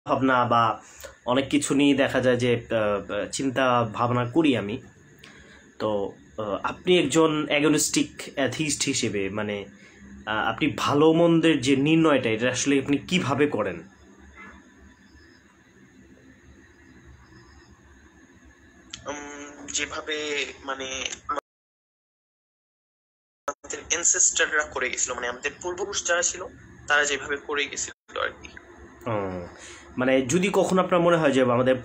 ভাবনা বা অনেক কিছু নিয়ে দেখা যায় যে চিন্তা ভাবনা করি আমি। তো আপনি একজন অ্যাগনস্টিক অ্যাথিস্ট হিসেবে মানে আপনি ভালো মন্দের যে নির্ণয়টা এটা আসলে আপনি কিভাবে করেন? যেভাবে মানে আমাদের এনসেস্টররা করে গেছিল, মানে আমাদের পূর্বপুরুষ যারা ছিল তারা যেভাবে করে গেছিল আর কি। মানে যদি কখনো আপনার মনে হয় যে আমাদের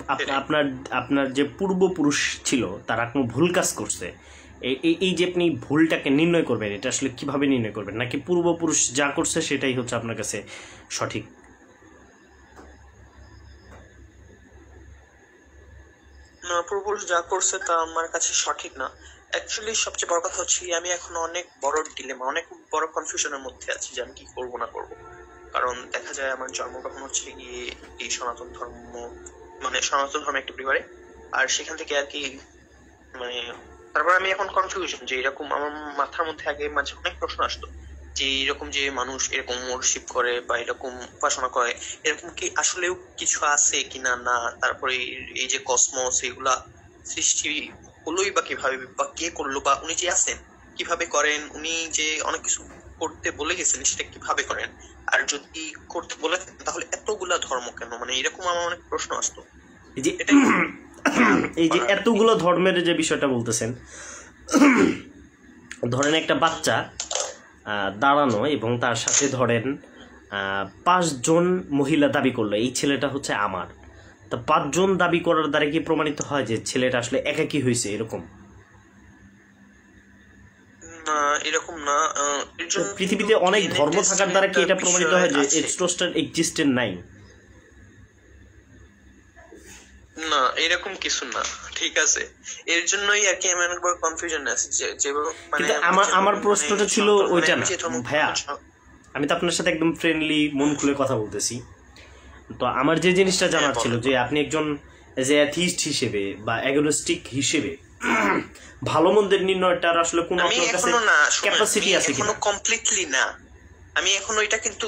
আপনার যে পূর্বপুরুষ ছিল তারা কোনো ভুল কাজ করছে, এই যে আপনি ভুলটাকে নির্ণয় করবেন এটা আসলে কিভাবে নির্ণয় করবেন? নাকি পূর্বপুরুষ যা করছে সেটাই হচ্ছে আপনার কাছে সঠিক? না, পূর্বপুরুষ যা করছে তা আমার কাছে সঠিক না। অ্যাকচুয়ালি সবচেয়ে বড় কথা হচ্ছে আমি এখন অনেক বড় ডিলেমা, অনেক বড় কনফিউশনের মধ্যে আছি যে আমি কি করবো না করবো। কারণ দেখা যায় আমার জন্মগ্রহণ হচ্ছে গিয়ে এই সনাতন ধর্ম, মানে সনাতন ধর্ম একটা পরিবারে, আর সেখান থেকে আর কি মানে তারপর আমি এখন কনফিউশন যে এরকম আমার মাথার মধ্যে আগে মাঝে অনেক প্রশ্ন আসতো যে এরকম যে মানুষ এরকম ওয়ার্শিপ করে বা এরকম উপাসনা করে, এরকম কি আসলেও কিছু আছে কিনা না, তারপরে এই যে কসমস এগুলা সৃষ্টি হলোই বা কিভাবে, বা কে করলো, বা উনি যে আছেন কিভাবে করেন, উনি যে অনেক কিছু করতে বলে গেছেন সেটা কিভাবে করেন, আর যদি করতে বলে তাহলে এতগুলা ধর্ম কেন, মানে এরকম আমার অনেক প্রশ্ন আসতো। এই যে এতগুলো ধর্মের যে বিষয়টা বলতেছেন, ধরেন একটা বাচ্চা দাঁড়ানো এবং তার সাথে ধরেন 5 জন মহিলা দাবি করলো এই ছেলেটা হচ্ছে আমার, তো 5 জন দাবি করার দ্বারা কি প্রমাণিত হয় যে ছেলেটা আসলে একাকী হয়েছে? এরকম না, এরকম না। পৃথিবীতে অনেক ধর্ম থাকার দ্বারা কি এটা প্রমাণিত হয় যে এক্সট্রোস্টার এক্সিস্টেন্ট নাই? না, এরকম কিছু না, ঠিক আছে। এর জন্যই আর কি আমি অনেক বড় কনফিউশন আছি যে মানে আমার প্রশ্নটা ছিল ওইটা না ভাইয়া, আমি তো আপনার সাথে একদম ফ্রেন্ডলি মন খুলে কথা বলতেছি। তো আমার যে জিনিসটা জানার ছিল যে আপনি একজন এজ এ অ্যাথিস্ট হিসেবে বা অ্যাগনস্টিক হিসেবে ভালো মন্দের নির্ণয়টার আসলে কোন আপনার কাছে ক্যাপাসিটি আছে কিনা? এখনো কমপ্লিটলি না, আমি এখন ওইটা কিন্তু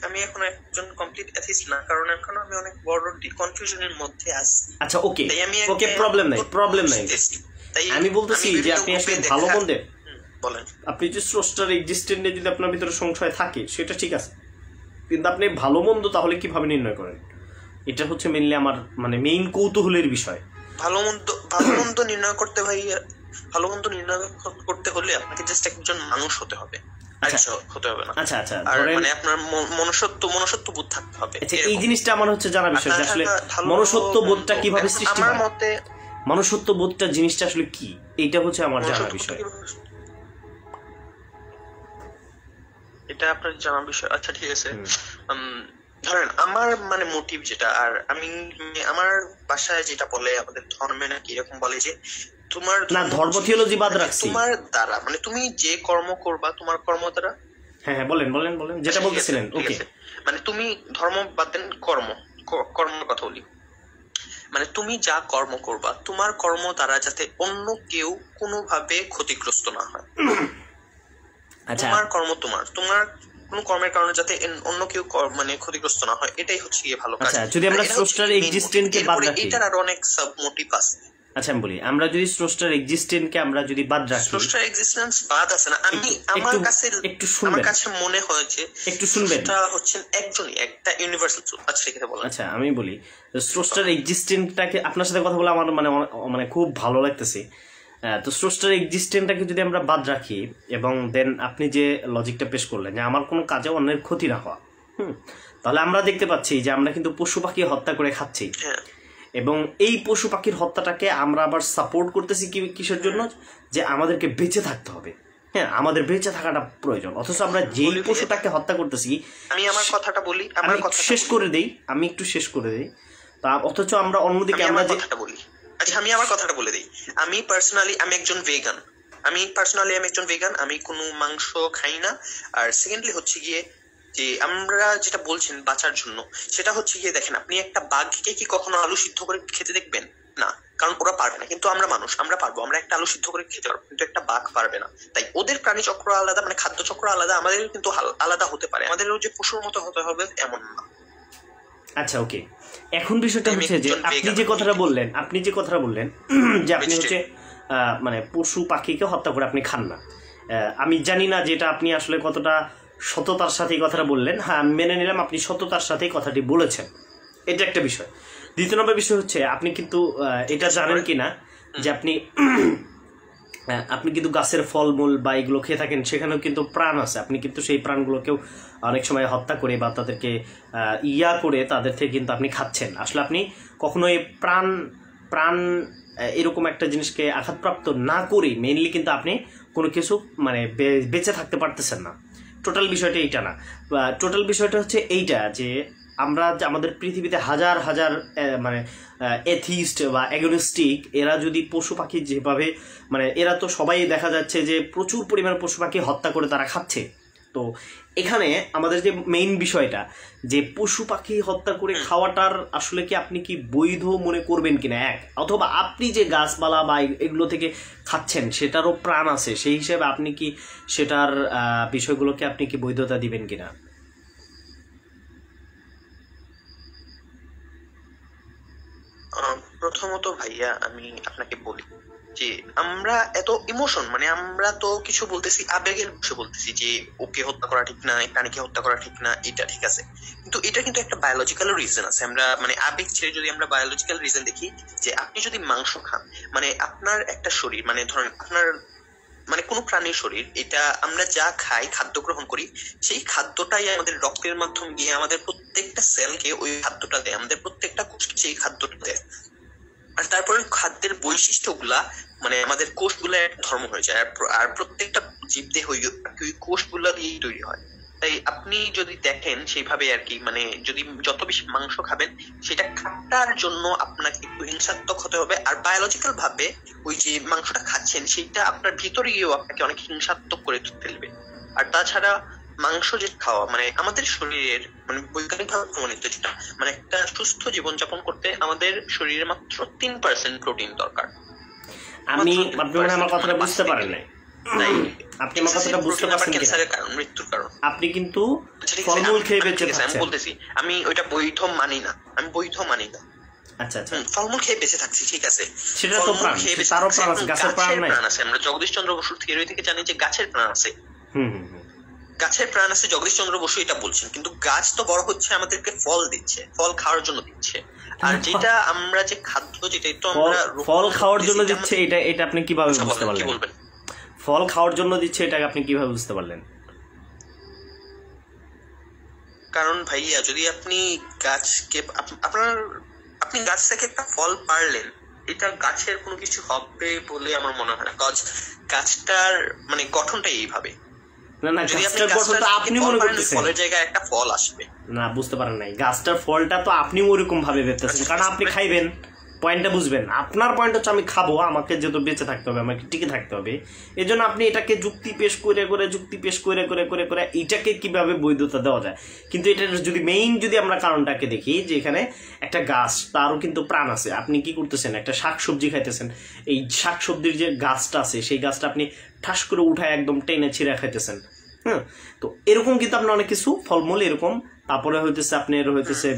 আমি এখন একজন কমপ্লিট অ্যাথিস্ট না, কারণ এখন আমি অনেক বড় কনফিউশনের মধ্যে আছি। আচ্ছা, ওকে ওকে, প্রবলেম নাই। আমি বলতেছি যে আপনি আসলে ভালো মন্দের বলেন, আপনি যে স্রষ্টার এক্সিস্টেন্সে যদি আপনার ভিতরে সংশয় থাকে সেটা ঠিক আছে, কিন্তু আপনি ভালো মন্দ তাহলে কিভাবে নির্ণয় করেন? এটা হচ্ছে মেইনলি আমার মানে মেইন কৌতূহলের বিষয়। ভালো মন্দ নির্ণয় করতে ভাই, ভালো মন্দ নির্ণয় করতে হলে আপনাকে জাস্ট একজন মানুষ হতে হবে, হতে হবে না। আচ্ছা, মানে আপনার মনুষ্যত্ব বোধ থাকতে হবে। এই জিনিসটা আমার হচ্ছে জানা বিষয় যে আসলে মনুষ্যত্ব বোধটা কিভাবে সৃষ্টি হয়, আমার মতে মনুষ্যত্ব বোধটা জিনিসটা আসলে কি, এইটা হচ্ছে আমার জানা বিষয়। এটা আপনার জানা বিষয়। আচ্ছা, ঠিক আছে। ধরেন আমার মানে মোটিভ যেটা, আর আমি আমার বাসায় যেটা বলে আমাদের ধর্মে নাকি এরকম বলে যে তোমার না ধর্ম থিওলজি বাদ রাখছি, তোমার দ্বারা মানে তুমি যে কর্ম করবা তোমার কর্ম দ্বারা। হ্যাঁ বলেন যেটা বলতেছিলেন। ওকে, মানে তুমি ধর্ম বাদ দেন, কর্মের কথা বলি। মানে তুমি যা কর্ম করবা তোমার কর্ম দ্বারা যাতে অন্য কেউ কোনোভাবে ক্ষতিগ্রস্ত না হয়। তোমার কর্ম তোমার কোন কর্মের কারণে যাতে অন্য কেউ মানে ক্ষতিগ্রস্ত না হয়, এটাই হচ্ছে গিয়ে ভালো কাজ। যদি আমরা স্রষ্টার এক্সিস্টেন্সকে বাদ রাখি, এটার আর অনেক সাব মোটিভ আছে। আচ্ছা আমি বলি, আমরা যদি স্রষ্টার এক্সিস্টেন্সকে আমরা যদি বাদ রাখি, স্রষ্টার এক্সিস্টেন্স বাদ আছে না, আমার কাছে আমার কাছে মনে হয় যে একটু শুনবেন, এটা হচ্ছে একজনই, একটা ইউনিভার্সাল ট্রুথ। আচ্ছা ঠিক আছে, বলেন। আচ্ছা আমি বলি, স্রষ্টার এক্সিস্টেন্সটাকে আপনার সাথে কথা বলে আমার মানে খুব ভালো লাগতেছে। তো স্রষ্টার এক্সিস্টেন্সটাকে যদি আমরা বাদ রাখি এবং দেন আপনি যে লজিকটা পেশ করলেন যে আমার কোনো কাজে অন্যের ক্ষতি না হওয়া, তাহলে আমরা দেখতে পাচ্ছি যে আমরা কিন্তু পশু পাখি হত্যা করে খাচ্ছি, এবং এই পশু পাখির হত্যাটাকে আমরা আবার সাপোর্ট করতেছি কিসের জন্য? যে আমাদেরকে বেঁচে থাকতে হবে, হ্যাঁ আমাদের বেঁচে থাকাটা প্রয়োজন, অথচ আমরা যেই পশুটাকে হত্যা করতেছি, আমি আমার কথাটা বলি, আমি একটু শেষ করে দেই, তা অথচ আমরা অন্যদিকে আমরা যে কথাটা বলি। আচ্ছা আমি আমার কথাটা বলে দিই। আমি পার্সোনালি আমি একজন ভেগান, আমি কোনো মাংস খাই না। আর সেকেন্ডলি হচ্ছে গিয়ে যে আমরা যেটা বলছেন বাঁচার জন্য, সেটা হচ্ছে গিয়ে দেখেন আপনি একটা বাঘকে কি কখনো আলু সিদ্ধ করে খেতে দেখবেন? না, কারণ ওরা পারবে না। কিন্তু আমরা মানুষ, আমরা পারবো, আমরা একটা আলু সিদ্ধ করে খেতে পারবো, কিন্তু একটা বাঘ পারবে না। তাই ওদের প্রাণী চক্র আলাদা, মানে খাদ্য চক্র আলাদা, আমাদের কিন্তু আলাদা হতে পারে, আমাদেরও যে পশুর মতো হতে হবে এমন না। আচ্ছা ওকে, এখন বিষয়টা হচ্ছে যে আপনি যে কথাটা বললেন যে আপনি হচ্ছে মানে পশু পাখিকে হত্যা করে আপনি খান না। আমি জানি না যে এটা আপনি আসলে কতটা সততার সাথে এই কথাটা বললেন। হ্যাঁ, আমি মেনে নিলাম আপনি সততার সাথে কথাটি বলেছেন, এটা একটা বিষয়। দ্বিতীয় নম্বর বিষয় হচ্ছে আপনি কিন্তু এটা জানেন কিনা যে আপনি কিন্তু গাছের ফলমূল বা এগুলো খেয়ে থাকেন, সেখানেও কিন্তু প্রাণ আছে। আপনি কিন্তু সেই প্রাণগুলোকেও অনেক সময় হত্যা করে বা তাদেরকে করে তাদের থেকে কিন্তু আপনি খাচ্ছেন। আসলে আপনি কখনো এই প্রাণ এরকম একটা জিনিসকে আঘাতপ্রাপ্ত না করে মেইনলি কিন্তু আপনি কোনো কিছু মানে বেঁচে থাকতে পারতেছেন না। টোটাল বিষয়টা এইটা না, টোটাল বিষয়টা হচ্ছে এইটা যে আমরা আমাদের পৃথিবীতে হাজার হাজার মানে এথিস্ট বা অ্যাগনিস্টিক, এরা যদি পশু পাখি যেভাবে মানে এরা তো সবাই দেখা যাচ্ছে যে প্রচুর পরিমাণে পশু পাখি হত্যা করে তারা খাচ্ছে। তো এখানে আমাদের যে মেইন বিষয়টা যে পশু পাখি হত্যা করে খাওয়াটার আসলে কি আপনি কি বৈধ মনে করবেন কিনা, এক, অথবা আপনি যে গাছপালা বা এগুলো থেকে খাচ্ছেন সেটারও প্রাণ আছে, সেই হিসেবে আপনি কি সেটার বিষয়গুলোকে আপনি কি বৈধতা দিবেন কিনা? প্রথমত ভাইয়া আমি আপনাকে বলি যে আমরা এত ইমোশন মানে আমরা তো কিছু বলতেছি আবেগের বিষয় বলতেছি যে ওকে হত্যা করা ঠিক না, প্রাণীকে হত্যা করা ঠিক না, এটা ঠিক আছে, কিন্তু এটা কিন্তু একটা বায়োলজিক্যাল রিজন আছে। আমরা মানে আবেগ ছেড়ে যদি আমরা বায়োলজিক্যাল রিজন দেখি, যে আপনি যদি মাংস খান মানে আপনার একটা শরীর মানে ধরেন আপনার মানে কোনো প্রাণীর শরীর, এটা আমরা যা খাই খাদ্য গ্রহণ করি সেই খাদ্যটাই আমাদের রক্তের মাধ্যমে গিয়ে আমাদের প্রত্যেকটা সেলকে ওই খাদ্যটা দেয়, আমাদের প্রত্যেকটা কোষকে সেই খাদ্যটা দেয়। আর তারপরে খাদ্যের বৈশিষ্ট্যগুলা মানে আমাদের কোষগুলা ধর্ম হয়ে যায়, আর প্রত্যেকটা জীবদেহ ওই কোষগুলা দিয়েই তৈরি হয়। তাই আপনি যদি দেখেন সেইভাবে আর কি, মানে যদি যত বেশি মাংস খাবেন সেটা খাটার জন্য আপনাকে একটু হিংসাত্মক হতে হবে, আর বায়োলজিক্যাল ভাবে ওই যে মাংসটা খাচ্ছেন সেইটা আপনার ভিতরে গিয়েও আপনাকে অনেক হিংসাত্মক করে ফেলবে। আর তাছাড়া মাংস যে খাওয়া মানে আমাদের শরীরের মানে বৈজ্ঞানিক ভাবে প্রমাণিত, যেটা মানে একটা সুস্থ জীবনযাপন করতে আমাদের শরীরে মাত্র 3% প্রোটিন দরকার। আপনি আমার কথাটা বুঝতে পারেন নাই, আপনি আমার কথাটা বুঝতে পারছেন কিনা? ক্যান্সারের কারণ, মৃত্যুর কারণ। আপনি কিন্তু ফলমূল খেয়ে বেঁচে থাকছেন। আমি বলতেছি আমি ওইটা বৈধ মানি না, আমি বৈধ মানি না। আচ্ছা আচ্ছা, ফলমূল খেয়ে বেঁচে থাকছি ঠিক আছে, সেটা তো প্রাণ, তারও প্রাণ আছে, গাছের প্রাণ আছে। আমরা জগদীশ চন্দ্র বসুর থিওরি থেকে জানি যে গাছের প্রাণ আছে। গাছের প্রাণ আছে, জগদীশ চন্দ্র বসু এটা বলছেন। কিন্তু গাছ তো বড় হচ্ছে আমাদেরকে ফল দিচ্ছে, ফল খাওয়ার জন্য দিচ্ছে। আর যেটা আমরা যে খাদ্য যেটা তো আমরা ফল খাওয়ার জন্য দিচ্ছে, এটা আপনি কিভাবে বুঝতে পারলেন? ফল খাওয়ার জন্য দিচ্ছে এটা আপনি কিভাবে বুঝতে পারলেন? কারণ ভাইয়া যদি আপনি গাছকে আপনি গাছ থেকে একটা ফল পারলেন, এটা গাছের কোনো কিছু হবে বলে আমার মনে হয় না। গাছটার মানে গঠনটাই এইভাবে। না না, গাছটার গঠনটা আপনি মনে করতেছেন, ফলের জায়গায় একটা ফল আসবে না, বুঝতে পারেন নাই। গাছটার ফলটা তো আপনি ওরকম ভাবে দেখতেছেন, কারণ আপনি খাইবেন, পয়েন্টটা বুঝবেন। আপনার পয়েন্ট হচ্ছে আমি খাবো, আমাকে যেহেতু বেঁচে থাকতে হবে, আমাকে টিকে থাকতে হবে, এই জন্য আপনি এটাকে যুক্তি পেশ করে এটাকে কিভাবে বৈধতা দেওয়া যায়। কিন্তু এটা যদি মেইন যদি আমরা কারণটাকে দেখি যে এখানে একটা গাছ, তারও কিন্তু প্রাণ আছে। আপনি কি করতেছেন, একটা শাকসবজি খাইতেছেন, এই শাকসবজির যে গাছটা আছে সেই গাছটা আপনি ঠাস করে উঠায় একদম টেনে ছিঁড়ে খাইতেছেন। হ্যাঁ, তো এরকম কিন্তু আপনার অনেক কিছু ফলমূল এরকম, তারপরে হইতেছে আপনার হইতেছে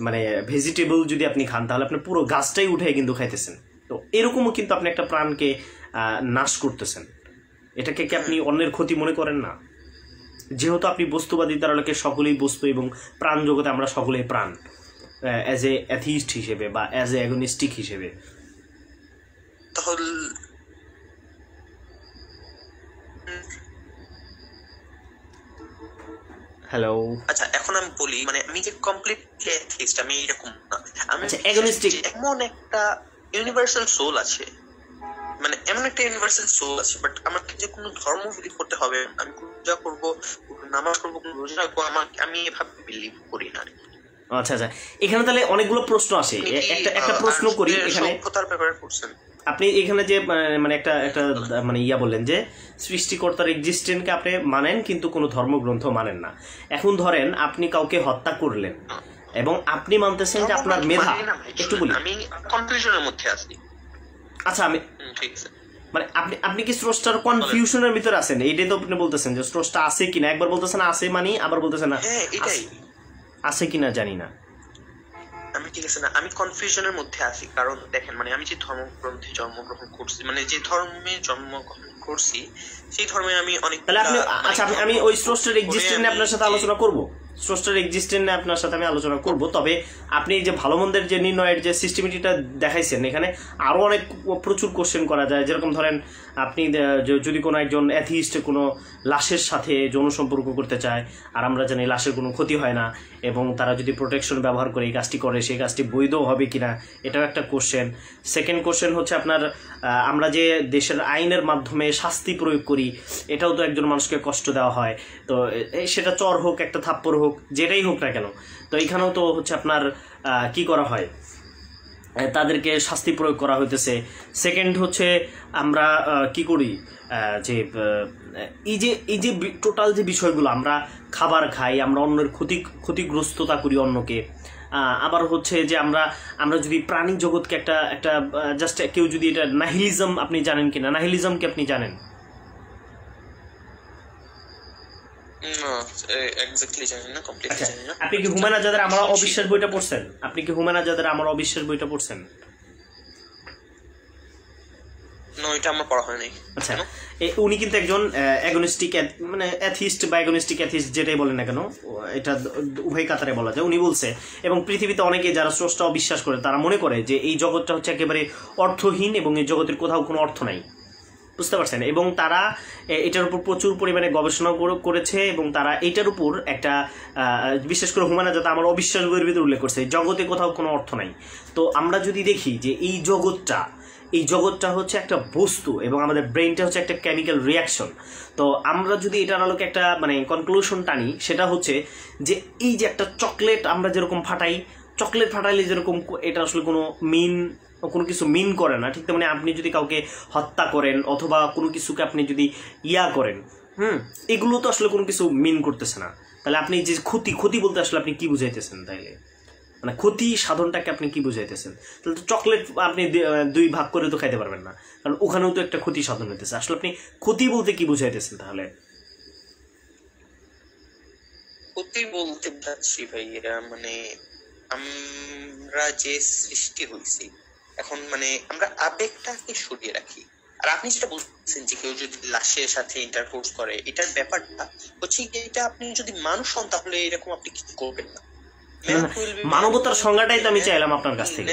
মানে ভেজিটেবল যদি আপনি খান তাহলে আপনি পুরো গাছটাই উঠে কিন্তু খাইতেছেন। তো এরকমও কিন্তু আপনি একটা প্রাণকে নাশ করতেছেন। এটাকে কি আপনি অন্যের ক্ষতি মনে করেন না? যেহেতু আপনি বস্তুবাদী, তাহলে সকলেই বস্তু এবং প্রাণ জগতে আমরা সকলেই প্রাণ, অ্যাজ এ অ্যাথিস্ট হিসেবে বা অ্যাজ এ অ্যাগনিস্টিক হিসেবে। হ্যালো, আচ্ছা এখন আমি বলি মানে আমি যে কমপ্লিটলি অ্যাথিস্ট আমি এরকম না। আমি অ্যাগনিস্টিক। এমন একটা ইউনিভার্সাল সোল আছে, মানে এমন একটা ইউনিভার্সাল সোল আছে, বাট আমাকে যে কোনো ধর্ম বিলিভ করতে হবে, আমি পূজা করব, নামাজ করব, রোজা রাখবো, আমি এভাবে বিলিভ করি না। আচ্ছা আচ্ছা, এখানে তাহলে অনেকগুলো প্রশ্ন আসে। একটা প্রশ্ন করি এখানে, সভ্যতার ব্যাপারে করছেন আপনি এখানে যে মানে একটা মানে বললেন যে সৃষ্টিকর্তার এক্সিস্টেন্সকে আপনি মানেন কিন্তু কোনো ধর্মগ্রন্থ মানেন না। এখন ধরেন আপনি কাউকে হত্যা করলেন এবং আপনি মানতেছেন যে আপনার মেধা, একটু বলি আমি কনফিউশনের মধ্যে আছি। আচ্ছা, আমি ঠিক আছে মানে আপনি কি স্রষ্টার কনফিউশনের ভিতরে আছেন? এইটাই তো আপনি বলতেছেন যে স্রষ্টা আছে কিনা, একবার বলতেছেন আছে মানি, আবার বলতেছেন না এটাই আছে কিনা জানি না। ঠিক আছে না, আমি কনফিউশনের মধ্যে আছি। কারণ দেখেন মানে আমি যে ধর্মগ্রন্থে জন্মগ্রহণ করছি, মানে যে ধর্মে জন্মগ্রহণ করছি সেই ধর্মে আমি অনেক, তাহলে আপনি আচ্ছা আমি ওই স্রষ্টার এক্সিস্টেন্স নিয়ে আপনার সাথে আলোচনা করব, স্রষ্টার এক্সিস্টেন্স নিয়ে আপনার সাথে আমি আলোচনা করব। তবে আপনি যে ভালো মন্দের যে নির্ণয়ের যে সিস্টেমিটিটা দেখাইছেন, এখানে আরো অনেক প্রচুর কোশ্চেন করা যায়। যেরকম ধরেন আপনি যদি কোনো একজন অ্যাথিস্ট কোনো লাশের সাথে যৌন সম্পর্ক করতে চায়, আর আমরা জানি লাশের কোনো ক্ষতি হয় না, এবং তারা যদি প্রোটেকশন ব্যবহার করে এই কাজটি করে, সেই কাজটি বৈধ হবে কিনা, এটাও একটা কোশ্চেন। সেকেন্ড কোশ্চেন হচ্ছে আপনার আমরা যে দেশের আইনের মাধ্যমে শাস্তি প্রয়োগ করি, এটাও তো একজন মানুষকে কষ্ট দেওয়া হয়, তো সেটা চর হোক, একটা থাপ্পড় হোক, যেটাই হোক না কেন, তো এইখানেও তো হচ্ছে আপনার কি করা হয়, তাদেরকে শাস্তি প্রয়োগ করা হইতেছে। সেকেন্ড হচ্ছে আমরা কি করি, যে এই যে টোটাল যে বিষয়গুলো, আমরা খাবার খাই, আমরা অন্যের ক্ষতিগ্রস্ততা করি অন্যকে। আবার হচ্ছে যে আমরা যদি প্রাণী জগৎকে একটা জাস্ট কেউ যদি এটা নাহিলিজম, আপনি জানেন কিনা নাহিলিজমকে আপনি জানেন? আপনি কি হুমায়ুন আজাদের আমার অবিশ্বাস বইটা পড়ছেন? আপনি কি হুমায়ুন আজাদের আমার অবিশ্বাস বইটা পড়ছেন? আচ্ছা, উনি কিন্তু একজন অ্যাগনস্টিক মানে অ্যাথিস্ট বা অ্যাগনস্টিক অ্যাথিস্ট যেটাই বলেন না কেন, এটা উভয় কাতারে বলা যায়। উনি বলছে, এবং পৃথিবীতে অনেকে যারা স্রষ্টা অবিশ্বাস করে তারা মনে করে যে এই জগৎটা হচ্ছে একেবারে অর্থহীন এবং এই জগতের কোথাও কোনো অর্থ নাই, বুঝতে পারছেন? এবং তারা এটার উপর প্রচুর পরিমাণে গবেষণা করেছে, এবং তারা এটার উপর একটা বিশেষ করে হুমায়ুন আজাদ আমার অবিশ্বাস বইয়ের ভিতরে উল্লেখ করছে জগতে কোথাও কোনো অর্থ নাই। তো আমরা যদি দেখি যে এই জগৎটা হচ্ছে একটা বস্তু, এবং আমাদের ব্রেনটা হচ্ছে একটা কেমিক্যাল রিয়াকশন, তো আমরা যদি এটার আলোকে একটা মানে কনক্লুশন টানি, সেটা হচ্ছে যে এই যে একটা চকলেট আমরা যেরকম ফাটাই, চকলেট ফাটাইলে যেরকম এটা আসলে কোনো কিছু মিন করে না, ঠিক তেমনি আপনি যদি কাউকে হত্যা করেন অথবা কোনো কিছুকে আপনি যদি করেন, এগুলো তো আসলে কোনো কিছু মিন করতেছে না। তাহলে আপনি যে ক্ষতি বলতে আসলে আপনি কি বুঝাইতেছেন? তাইলে মানে ক্ষতি সাধনটাকে আপনি কি বুঝাইতেছেন? তাহলে তো চকলেট আপনি 2 ভাগ করে তো খাইতে পারবেন না, কারণ ওখানেও তো একটা ক্ষতি সাধন হইতেছে। আসলে আপনি ক্ষতি বলতে কি বুঝাইতেছেন? তাহলে ক্ষতি বলতে চাচ্ছি ভাইয়া মানে আমরা যে সৃষ্টি হয়েছি এখন, মানে আমরা আবেগটাকে সরিয়ে রাখি। আর আপনি যেটা বলছেন যে কেউ যদি লাশের সাথে ইন্টারকোর্স করে, এটার ব্যাপারটা হচ্ছে এটা আপনি যদি মানুষ হন তাহলে এরকম আপনি কিছু করবেন না। মানবতার সংজ্ঞাটাই তো আমি চাইলাম আপনার কাছ থেকে।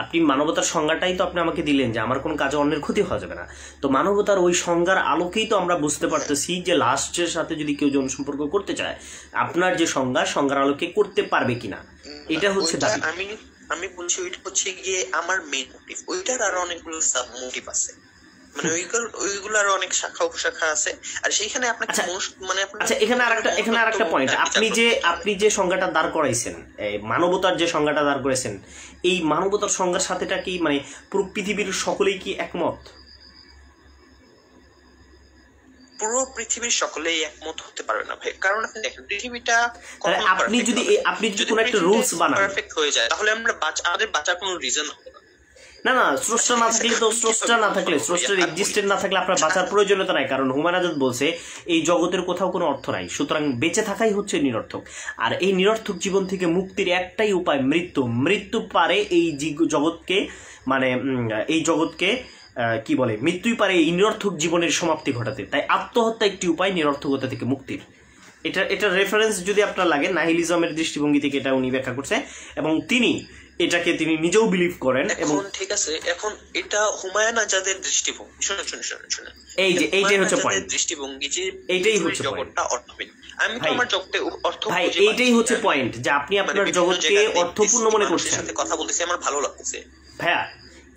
আপনি মানবতার সংজ্ঞাটাই তো আপনি আমাকে দিলেন যে আমার কোনো কাজে অন্যের ক্ষতি হওয়া যাবে না। তো মানবতার ওই সংজ্ঞার আলোকেই তো আমরা বুঝতে পারতেছি যে লাশের সাথে যদি কেউ যৌন সম্পর্ক করতে চায়, আপনার যে সংজ্ঞার আলোকে করতে পারবে কিনা, এটা হচ্ছে দাবি। আমি বলছি ওইটা হচ্ছে গিয়ে আমার মেইন মোটিভ, ওইটার আরো অনেকগুলো সাব মোটিভ আছে, মানে ওইগুলো আরো অনেক শাখা উপশাখা আছে। আর সেইখানে আপনাকে মানে আচ্ছা, এখানে আরেকটা পয়েন্ট, আপনি যে সংজ্ঞাটা দাঁড় করাইছেন, মানবতার যে সংজ্ঞাটা দাঁড় করেছেন, এই মানবতার সংজ্ঞার সাথেটা কি মানে পুরো পৃথিবীর সকলেই কি একমত? পুরো পৃথিবীর সকলেই একমত হতে পারবে না ভাই, কারণ আপনি দেখেন পৃথিবীটা আপনি যদি কোনো একটা রুলস বানান পারফেক্ট হয়ে যায়, তাহলে আমাদের বাঁচার কোনো রিজন হবে না। স্রষ্টা না থাকলে স্রষ্টার এক্সিস্টেন্স না থাকলে আপনার বাঁচার প্রয়োজনীয়তা নাই, কারণ হুমায়ুন আজাদ বলছে এই জগতের কোথাও কোনো অর্থ নাই, সুতরাং বেঁচে থাকাই হচ্ছে নিরর্থক। আর এই নিরর্থক জীবন থেকে মুক্তির একটাই উপায় মৃত্যু পারে এই জগৎকে, মানে এই জগৎকে কি বলে, মৃত্যুই পারে এই নিরর্থক জীবনের সমাপ্তি ঘটাতে। তাই আত্মহত্যা একটি উপায় নিরর্থকতা থেকে মুক্তির। এটা রেফারেন্স যদি আপনার লাগে, নাহিলিজমের দৃষ্টিভঙ্গি থেকে এটা উনি ব্যাখ্যা করছে, এবং তিনি নিজেও বিলিভ করেন। এবং ঠিক আছে, এখন এটা হুমায়ুন আজাদের দৃষ্টিভঙ্গি। শুনুন, এইটাই হচ্ছে পয়েন্ট, দৃষ্টিভঙ্গি যে এইটাই হচ্ছে জগৎটা অর্থহীন। আমি তো আমার জগতে অর্থ ভাই, এইটাই হচ্ছে পয়েন্ট যে আপনি আপনার জগৎকে অর্থপূর্ণ মনে করছেন। সাথে কথা বলতেছি, আমার ভালো লাগতেছে ভাইয়া।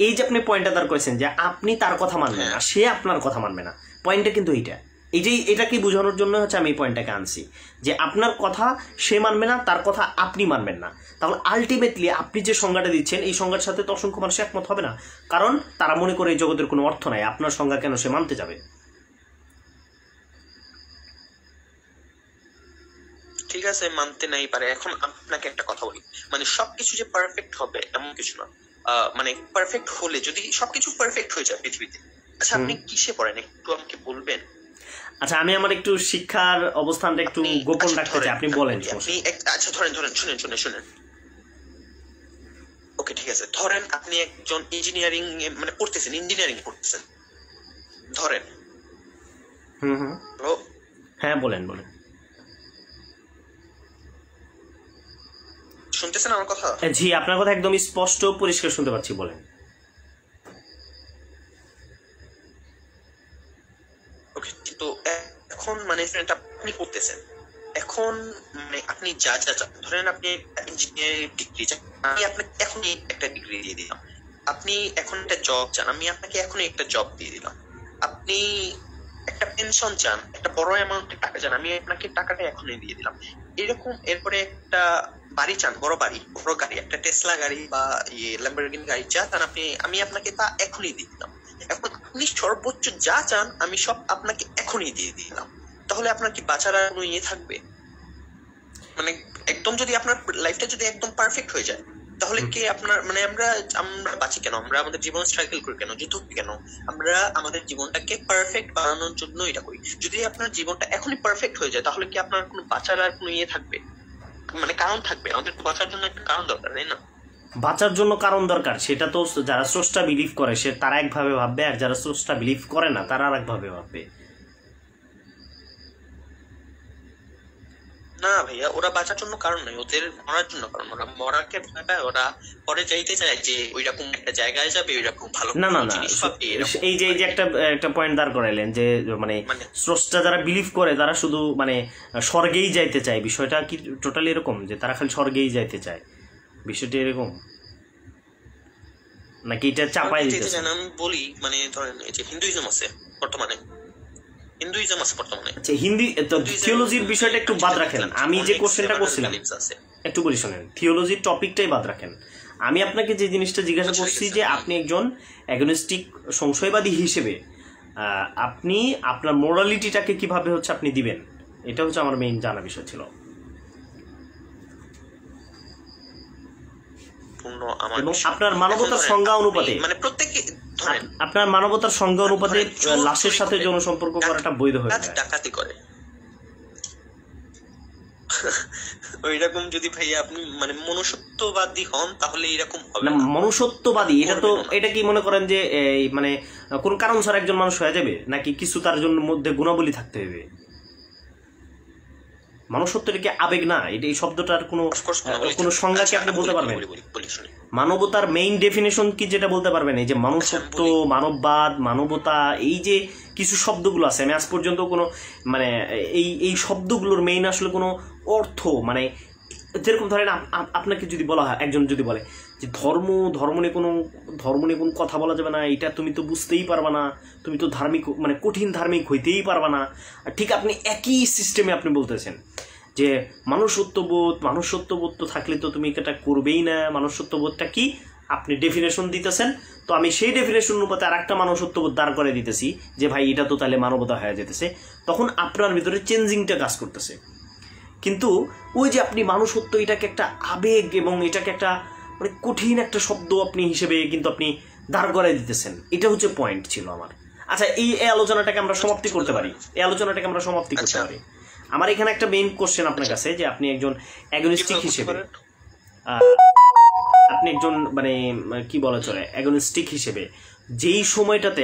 এই যে আপনি পয়েন্টটা দাঁড় করেছেন যে আপনি তার কথা মানবেন না, সে আপনার কথা মানবে না, পয়েন্টটা কিন্তু এটাকে বোঝানোর জন্য হচ্ছে আমি এই পয়েন্টটাকে আনছি যে আপনার কথা সে মানবে না, তার কথা আপনি মানবেন না। তাহলে আলটিমেটলি আপনি যে সংজ্ঞাটা দিচ্ছেন এই সংজ্ঞার সাথে তো অসংখ্য মানুষ একমত হবে না, কারণ তারা মনে করে এই জগতের কোনো অর্থ নাই, আপনার সংজ্ঞা কেন সে মানতে যাবে? ঠিক আছে, মানতে নাই পারে। এখন আপনাকে একটা কথা বলি, মানে সবকিছু যে পারফেক্ট হবে এমন কিছু না। মানে পারফেক্ট হলে যদি সবকিছু পারফেক্ট হয়ে যায় পৃথিবীতে, আচ্ছা আপনি কিসে পড়েন একটু আমাকে বলবেন? আচ্ছা, আমি আমার একটু শিক্ষার অবস্থানটা একটু গোপন রাখতে চাই, আপনি বলেন। আচ্ছা ধরেন শুনেন ওকে ঠিক আছে, ধরেন আপনি একজন ইঞ্জিনিয়ারিং মানে পড়তেছেন, ইঞ্জিনিয়ারিং পড়তেছেন ধরেন। হ্যালো, হ্যাঁ বলেন বলেন, শুনতেছেন আমার কথা? জি আপনার কথা একদম স্পষ্ট পরিষ্কার শুনতে পাচ্ছি, বলেন। ওকে, তো এখন মানে আপনি করতেছেন, এখন মানে আপনি যা যা ধরেন আপনি ইঞ্জিনিয়ারিং ডিগ্রি চান, আমি আপনাকে এখনই একটা ডিগ্রি দিয়ে দিলাম। আপনি এখন একটা জব চান, আমি আপনাকে এখনই একটা জব দিয়ে দিলাম। আপনি একটা পেনশন চান, একটা বড় অ্যামাউন্টের টাকা চান, আমি আপনাকে টাকাটা এখনই দিয়ে দিলাম। এরকম এরপরে একটা বাড়ি চান, বড় বাড়ি, বড় গাড়ি, একটা টেসলা গাড়ি বা ল্যাম্বরগিনি গাড়ি যা চান আপনি, আমি আপনাকে তা এখনই দিয়ে দিলাম। এখন আপনি সর্বোচ্চ যা চান আমি সব আপনাকে এখনই দিয়ে দিলাম। তাহলে আপনার কি বাঁচার আর কোনো ইয়ে থাকবে? মানে একদম যদি আপনার লাইফটা যদি একদম পারফেক্ট হয়ে যায়, তাহলে কি আপনার মানে আমরা আমরা বাঁচি কেন? আমরা আমাদের জীবন স্ট্রাগল করি কেন, যুদ্ধ কেন? আমরা আমাদের জীবনটাকে পারফেক্ট বানানোর জন্য এটা করি। যদি আপনার জীবনটা এখনই পারফেক্ট হয়ে যায়, তাহলে কি আপনার কোনো বাঁচার আর কোনো ইয়ে থাকবে, মানে কারণ থাকবে? আমাদের বাঁচার জন্য একটা কারণ দরকার, তাই না? বাঁচার জন্য কারণ দরকার, সেটা তো যারা স্রষ্টা বিলিভ করে সে তারা একভাবে ভাববে, আর যারা স্রষ্টা বিলিভ করে না তারা আর একভাবে ভাববে। না ভাইয়া, ওরা বাঁচার জন্য কারণ নাই, ওদের মরার জন্য কারণ। ওরা মরাকে ভয় পায়, ওরা পরে যাইতে চায় যে ওইরকম একটা জায়গায় যাবে, ওইরকম ভালো না না না, জিনিস পাবে। এই যে একটা পয়েন্ট দাঁড় করাইলেন যে মানে স্রষ্টা যারা বিলিভ করে তারা শুধু মানে স্বর্গেই যাইতে চায়, বিষয়টা কি টোটালি এরকম যে তারা খালি স্বর্গেই যাইতে চায়? বিষয়টা এরকম নাকি এটা চাপাই দিতে চান? আমি বলি মানে ধরেন এই যে হিন্দুইজম আছে বর্তমানে, আচ্ছা হিন্দি থিওলজির বিষয়টা একটু বাদ রাখেন, আমি যে কোশ্চেনটা করছিলাম একটু বলি শোনেন, থিওলজির টপিকটাই বাদ রাখেন। আমি আপনাকে যে জিনিসটা জিজ্ঞাসা করছি যে আপনি একজন অ্যাগনস্টিক সংশয়বাদী হিসেবে আপনি আপনার মোরালিটিটাকে কিভাবে হচ্ছে আপনি দিবেন, এটা হচ্ছে আমার মেইন জানা বিষয় ছিল। এবং আপনার মানবতার সংজ্ঞা অনুপাতে মানে প্রত্যেকে আপনার মানবতার সংজ্ঞা অনুপাতে লাশের সাথে যৌন সম্পর্ক করাটা বৈধ হয়ে যায়। ডাকাতি করে ওইরকম যদি ভাই আপনি মানে মনুষ্যত্ববাদী হন তাহলে এরকম হবে না। মনুষ্যত্ববাদী এটা কি মনে করেন যে মানে কোন কারণ ছাড়া একজন মানুষ হয়ে যাবে, নাকি কিছু তার জন্য মধ্যে গুণাবলী থাকতে হবে? মানুষত্বটা কি আবেগ না? এই শব্দটার কোনো সংজ্ঞা কি আপনি বলতে পারবেন? মানবতার মেইন ডেফিনেশন কি যেটা বলতে পারবেন? এই যে মানুষত্ব, মানববাদ, মানবতা, এই যে কিছু শব্দগুলো আছে, আমি আজ পর্যন্ত কোনো মানে এই শব্দগুলোর মেইন আসলে কোনো অর্থ মানে যেরকম ধরেন আপনাকে যদি বলা হয়, একজন যদি বলে যে ধর্ম নিয়ে কোনো কথা বলা যাবে না, এটা তুমি তো বুঝতেই পারবা না, তুমি তো ধার্মিক মানে কঠিন ধার্মিক হইতেই পারবা না, ঠিক আপনি একই সিস্টেমে আপনি বলতেছেন যে মানুষত্ববোধ তো থাকলে তো তুমি এটা করবেই না। মানুষত্ববোধটা কি আপনি ডেফিনেশন দিতেছেন, তো আমি সেই ডেফিনেশন অনুপাতে আর একটা মানুষত্ববোধ দাঁড় করে দিতেছি যে ভাই এটা তো তাহলে মানবতা হয়ে যেতেছে, তখন আপনার ভিতরে চেঞ্জিংটা কাজ করতেছে। কিন্তু ওই যে আপনি মানুষত্ব এটাকে একটা আবেগ এবং এটাকে একটা মানে কঠিন একটা শব্দ আপনি হিসেবে কিন্তু আপনি দাঁড় করাই দিতেছেন, এটা হচ্ছে পয়েন্ট ছিল আমার। আচ্ছা এই আলোচনাটাকে আমরা সমাপ্তি করতে পারি, আমার এখানে একটা মেইন কোশ্চেন আপনার কাছে যে আপনি একজন অ্যাগনিস্টিক হিসেবে আপনি একজন মানে কি বলা চলে অ্যাগনিস্টিক হিসেবে যেই সময়টাতে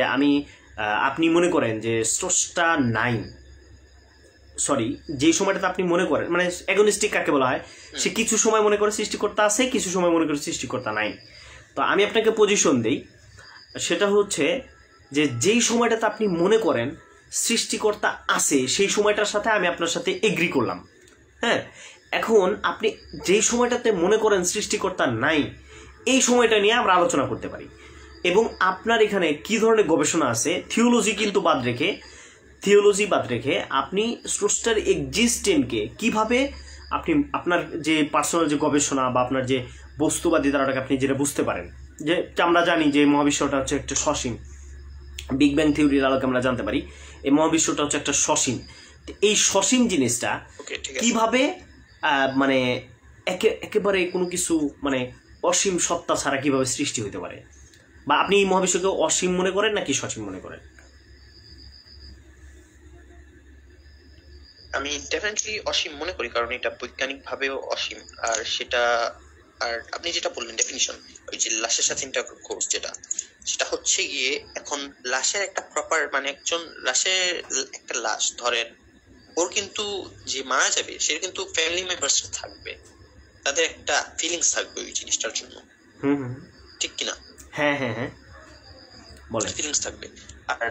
আপনি মনে করেন যে স্রষ্টা নাই, সরি যেই সময়টাতে আপনি মনে করেন মানে অ্যাগনিস্টিক কাকে বলা হয়, সে কিছু সময় মনে করে সৃষ্টিকর্তা আছে, কিছু সময় মনে করে সৃষ্টিকর্তা নাই। তো আমি আপনাকে পজিশন দেই, সেটা হচ্ছে যে যেই সময়টাতে আপনি মনে করেন সৃষ্টিকর্তা আছে সেই সময়টার সাথে আমি আপনার সাথে এগ্রি করলাম। হ্যাঁ, এখন আপনি যেই সময়টাতে মনে করেন সৃষ্টিকর্তা নাই, এই সময়টা নিয়ে আমরা আলোচনা করতে পারি। এবং আপনার এখানে কি ধরনের গবেষণা আছে থিওলজি বাদ রেখে আপনি স্রষ্টার এক্সিস্টেন্সকে কিভাবে আপনি আপনার যে পার্সোনাল যে গবেষণা বা আপনার যে বস্তুবাদী ধারাটাকে আপনি যেটা বুঝতে পারেন, যে আমরা জানি যে মহাবিশ্বটা হচ্ছে একটা সসীম, বিগ ব্যাং থিওরির আলোকে আমরা জানতে পারি এই মহাবিশ্বটা হচ্ছে একটা সসীম। এই সসীম জিনিসটা কিভাবে মানে একেবারে কোনো কিছু মানে অসীম সত্তা ছাড়া কিভাবে সৃষ্টি হতে পারে, বা আপনি এই মহাবিশ্বকে অসীম মনে করেন নাকি সসীম মনে করেন? আমি ডেফিনেটলি অসীম মনে করি, কারণ এটা বৈজ্ঞানিক ভাবেও অসীম, আর সেটা আর আপনি যেটা বললেন ডেফিনিশন, ওই যে লাশের সাথে ইন্টারকোর্স যেটা, সেটা হচ্ছে গিয়ে এখন লাশের একটা প্রপার মানে একজন লাশের একটা লাশ ধরেন, ওর কিন্তু যে মারা যাবে সে কিন্তু ফ্যামিলি মেম্বার্স থাকবে, তাদের একটা ফিলিংস থাকবে ওই জিনিসটার জন্য, ঠিক কিনা? হ্যাঁ হ্যাঁ হ্যাঁ বলেন। ফিলিংস থাকবে। আর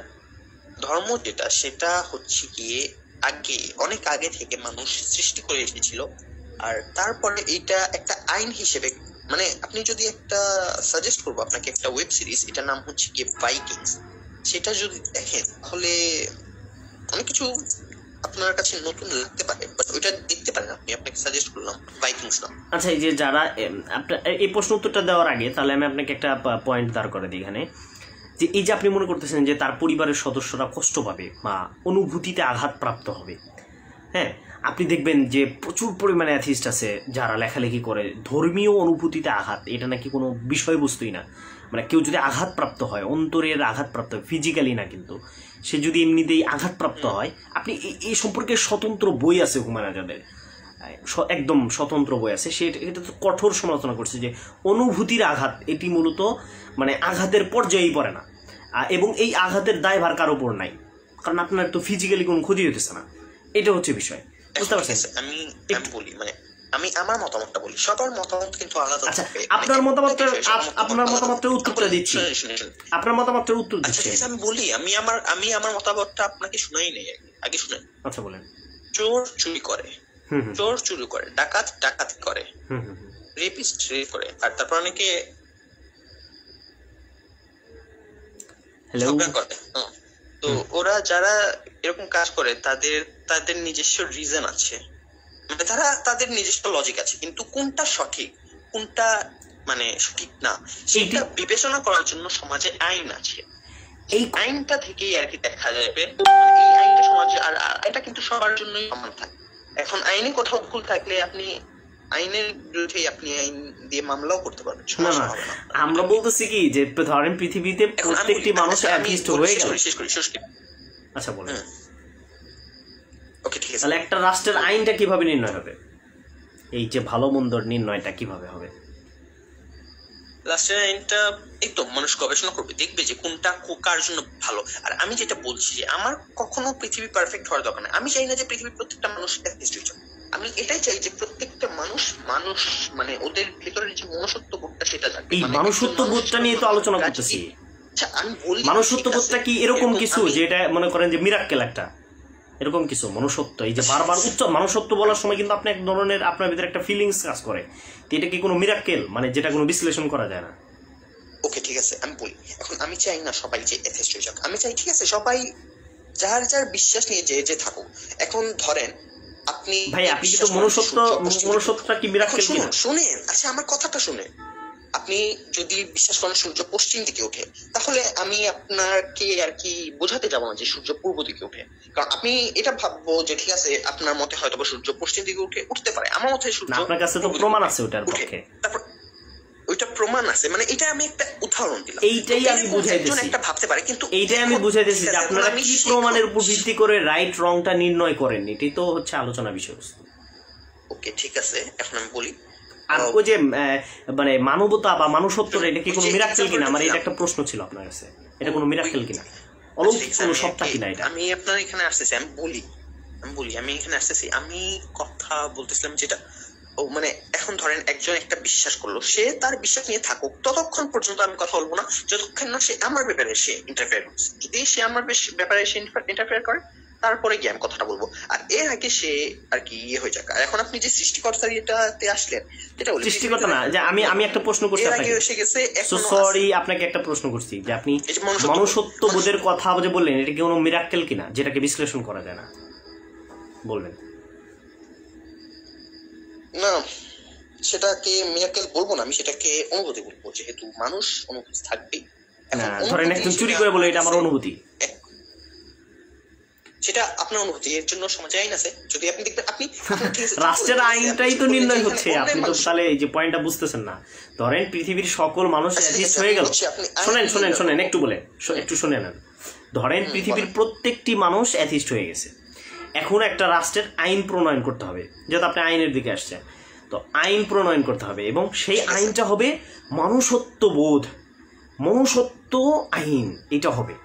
ধর্ম যেটা সেটা হচ্ছে গিয়ে আগে অনেক আগে থেকে মানুষ সৃষ্টি করে এসেছিল, আর তারপরে এইটা একটা আইন হিসেবে মানে আপনি যদি একটা সাজেস্ট করবো আপনাকে একটা ওয়েব সিরিজ, এটার নাম হচ্ছে গিয়ে ভাইকিংস, সেটা যদি দেখেন তাহলে অনেক কিছু আপনার কাছে নতুন লাগতে পারে, বাট ওইটা দেখতে পারেন আপনি, আপনাকে সাজেস্ট করলাম ভাইকিংস নাম। আচ্ছা, এই যে যারা আপনার এই প্রশ্ন উত্তরটা দেওয়ার আগে তাহলে আমি আপনাকে একটা পয়েন্ট দাঁড় করে দিই এখানে, যে এই যে আপনি মনে করতেছেন যে তার পরিবারের সদস্যরা কষ্ট পাবে বা অনুভূতিতে আঘাতপ্রাপ্ত হবে, হ্যাঁ, আপনি দেখবেন যে প্রচুর পরিমাণে অ্যাথিস্ট আছে যারা লেখালেখি করে ধর্মীয় অনুভূতিতে আঘাত, এটা নাকি কোনো বিষয়বস্তুই না, মানে কেউ যদি আঘাতপ্রাপ্ত হয়, অন্তরের আঘাতপ্রাপ্ত হয়, ফিজিক্যালি না, কিন্তু সে যদি এমনিতেই আঘাতপ্রাপ্ত হয়, আপনি এই সম্পর্কে স্বতন্ত্র বই আছে হুমায়ুন আজাদের, একদম স্বতন্ত্র বই আছে, সে এটা তো কঠোর সমালোচনা করছে যে অনুভূতির আঘাত এটি মূলত মানে আঘাতের পর্যায়েই পড়ে না, এবং এই আঘাতের দায়ভার কারোর উপর নাই, কারণ আপনার তো ফিজিক্যালি কোনো ক্ষতি হতেছে না, এটা হচ্ছে বিষয়, বুঝতে পারছেন? আমি বলি মানে আমি আমার মতামতটা বলি, সবার মতামত কিন্তু আলাদা থাকবে। আপনার মতামতের উত্তরটা দিচ্ছি, আপনার মতামতের উত্তর দিচ্ছি। আমি বলি, আমি আমার মতামতটা আপনাকে শোনাই নেই, আগে শুনেন। আচ্ছা বলেন। চোর চুরি করে, ডাকাত ডাকাতি করে, রেপিস্ট রেপ করে, আর তারপর অনেকে ঝগড়া করে। তো ওরা যারা এরকম কাজ করে তাদের নিজস্ব রিজন আছে, মানে তাদের নিজস্ব লজিক আছে, কিন্তু কোনটা সঠিক কোনটা মানে সঠিক না সেটা বিবেচনা করার জন্য সমাজে আইন আছে। এই আইনটা থেকেই আর কি দেখা যাবে, এই আইনটা সমাজে, আর এটা কিন্তু সবার জন্যই সমান থাকে। এখন আইনে কোথাও ভুল থাকলে আপনি আইনের বিরুদ্ধে আপনি আইন দিয়ে মামলাও করতে পারবেন, সমস্যা হবে না। আমরা বলতেছি কি যে ধরেন পৃথিবীতে প্রত্যেকটি মানুষ অ্যাথিস্ট হয়ে গেল। আচ্ছা বলেন। ওকে ঠিক আছে, তাহলে একটা রাষ্ট্রের আইনটা কিভাবে নির্ণয় হবে, এই যে ভালো মন্দর নির্ণয়টা কিভাবে হবে? রাষ্ট্রের আইনটা এই তো মানুষ গবেষণা করবে, দেখবে যে কোনটা কার জন্য ভালো। আর আমি যেটা বলছি যে আমার কখনো পৃথিবী পারফেক্ট হওয়ার দরকার নেই, আমি চাই না যে পৃথিবীর প্রত্যেকটা মানুষ অ্যাথিস্ট হয়ে যাক, আমি এটাই চাই যে প্রত্যেকটা মানুষ মানে ওদের ভেতরের যে মনুষ্যত্ববোধটা সেটা থাকবে। এই মনুষ্যত্ববোধটা নিয়ে তো আলোচনা করতেছি। আচ্ছা আমি বলি, মনুষ্যত্ববোধটা কি এরকম কিছু যে এটা মনে করেন যে মিরাক্কেল একটা এরকম কিছু মনুষ্যত্ব, এই যে বারবার উচ্চ মনুষ্যত্ব বলার সময় কিন্তু আপনি এক ধরনের আপনার ভিতরে একটা ফিলিংস কাজ করে, এটা কি কোনো মিরাক্কেল মানে যেটা কোনো বিশ্লেষণ করা যায় না? ওকে ঠিক আছে, আমি বলি, এখন আমি চাই না সবাই যে এথিস্ট হয়ে যাক, আমি চাই ঠিক আছে সবাই যার যার বিশ্বাস নিয়ে যে থাকুক। এখন ধরেন আপনি কি তো মনুষ্যত্বটা কি মিরাক্কেল কিনা? শুনেন, আচ্ছা আমার কথাটা শুনেন, আপনি যদি বিশ্বাস করেন সূর্য পশ্চিম দিকে ওঠে, তাহলে আমি আপনাকে আর কি বোঝাতে যাবো না যে সূর্য পূর্ব দিকে ওঠে, কারণ আপনি এটা ভাববো যে ঠিক আছে আপনার মতে হয়তো সূর্য পশ্চিম দিকে উঠতে পারে, আমার মতে সূর্য, আপনার কাছে তো প্রমাণ আছে ওটার পক্ষে, তারপর ওইটা প্রমাণ আছে, মানে এটা আমি একটা উদাহরণ দিলাম, এইটাই আমি বুঝাইতেছি, একটা ভাবতে পারে, কিন্তু এইটাই আমি বুঝাইতেছি যে আপনারা কি প্রমাণের উপর ভিত্তি করে রাইট রংটা নির্ণয় করেন, এটাই তো হচ্ছে আলোচনা বিষয়বস্তু। ওকে ঠিক আছে, এখন আমি বলি, আর ওই যে মানে মানবতা বা মানুষত্ব এটা কি কোনো মিরাক্কেল কিনা, আমার এটা একটা প্রশ্ন ছিল আপনার কাছে, এটা কোনো মিরাক্কেল কিনা, অলৌকিক কোনো সত্তা কিনা? এটা আমি আপনার এখানে আসতেছি, আমি এখানে আসতেছি, আমি কথা বলতেছিলাম যেটা মানে এখন ধরেন একজন একটা বিশ্বাস করলো, সে তার বিশ্বাস নিয়ে থাকুক, ততক্ষণ পর্যন্ত আমি কথা বলবো না যতক্ষণ না সে আমার ব্যাপারে সে ইন্টারফেয়ার করছে। যদি সে আমার ব্যাপারে সে ইন্টারফেয়ার করে তারপরে গিয়ে আমি কথাটা বলবো, আর এর আগে সে আর কি ইয়ে হয়ে যাক। আর এখন আপনি যে সৃষ্টিকর্তার এটাতে আসলেন, যেটা সৃষ্টিকর্তা না, যে আমি একটা প্রশ্ন করছি আপনাকে, সরি আপনাকে একটা প্রশ্ন করছি যে আপনি মনুষ্যত্ববোধের কথা যে বললেন, এটা কি কোনো মিরাক্কেল কিনা যেটাকে বিশ্লেষণ করা যায় না, বলবেন? না, সেটাকে মিরাক্কেল বলবো না, আমি সেটাকে অনুভূতি বলবো, যেহেতু মানুষ অনুভূতি থাকবেই। ধরেন একজন চুরি করে বলে এটা আমার অনুভূতি, সেটা আপনার অনুভূতি, এর জন্য সমাজে আইন আছে। যদি আপনি দেখবেন আপনি রাষ্ট্রের আইনটাই তো নির্ণয় হচ্ছে, আপনি তো তাহলে এই যে পয়েন্টটা বুঝতেছেন না। ধরেন পৃথিবীর সকল মানুষ অ্যাথিস্ট হয়ে গেল, শোনেন একটু শুনে নেন। ধরেন পৃথিবীর প্রত্যেকটি মানুষ অ্যাথিস্ট হয়ে গেছে, এখন একটা রাষ্ট্রের আইন প্রণয়ন করতে হবে, যেহেতু আপনি আইনের দিকে আসছেন। তো আইন প্রণয়ন করতে হবে এবং সেই আইনটা হবে মনুষ্যত্ববোধ, মনুষ্যত্ব আইন, এটা হবে।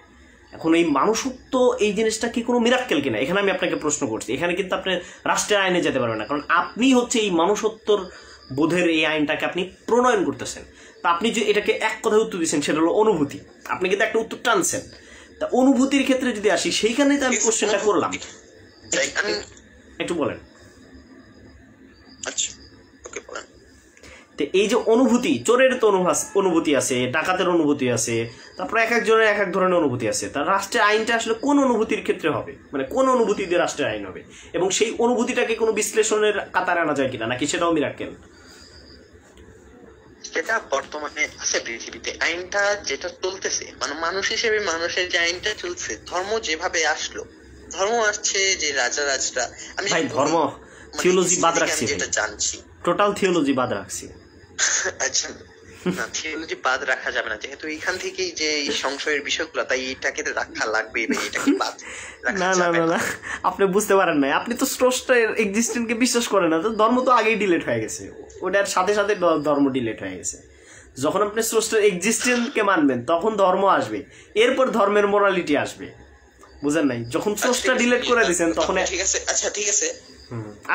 এখন এই মানুষত্ব এই জিনিসটা কি কোনো মিরাক্কেল কিনা, এখানে আমি আপনাকে প্রশ্ন করছি। এখানে কিন্তু আপনি রাষ্ট্রের আইনে যেতে পারবেন না, কারণ আপনি হচ্ছে এই মানুষত্বর বোধের এই আইনটাকে আপনি প্রণয়ন করতেছেন। তা আপনি যে এটাকে এক কথায় উত্তর দিচ্ছেন সেটা হলো অনুভূতি, আপনি কিন্তু একটা উত্তর টানছেন। তা অনুভূতির ক্ষেত্রে যদি আসি, সেইখানেই তো আমি কোশ্চেনটা করলাম, একটু বলেন। আচ্ছা ওকে বলেন। তো এই যে অনুভূতি, চোরের তো অনুভূতি আছে, ডাকাতের অনুভূতি আছে, তারপরে এক একজনের এক এক ধরনের অনুভূতি আছে। তার রাষ্ট্রের আইনটা আসলে কোন অনুভূতির ক্ষেত্রে হবে, মানে কোন অনুভূতি দিয়ে রাষ্ট্রের আইন হবে, এবং সেই অনুভূতিটাকে কোনো বিশ্লেষণের কাতারে আনা যায় কিনা, নাকি সেটাও মিরাক্কেল? যেটা বর্তমানে আছে পৃথিবীতে আইনটা যেটা চলতেছে, মানে মানুষ হিসেবে মানুষের যে আইনটা চলছে, ধর্ম যেভাবে আসলো, ধর্ম আসছে যে রাজরা, আমি ভাই ধর্ম থিওলজি বাদ রাখছি, যেটা জানছি টোটাল থিওলজি বাদ রাখছি। আচ্ছা না, থিওলজি বাদ রাখা যাবে না, যেহেতু এখান থেকেই যে সংশয়ের বিষয়গুলো, তাই এটাকে রাখা লাগবে, এটাকে বাদ রাখা না না যাবে না না। না, আপনি বুঝতে পারেন না, আপনি তো স্রষ্টার এক্সিস্টেন্সকে বিশ্বাস করেন না, তো ধর্ম তো আগেই ডিলিট হয়ে গেছে, ওটার সাথে সাথে ধর্ম ডিলিট হয়ে গেছে। যখন আপনি স্রষ্টার এক্সিস্টেন্সকে মানবেন তখন ধর্ম আসবে, এরপর ধর্মের মোরালিটি আসবে, বুঝেন নাই? যখন স্রষ্টা ডিলিট করে দিয়েছেন তখন ঠিক আছে। আচ্ছা ঠিক আছে,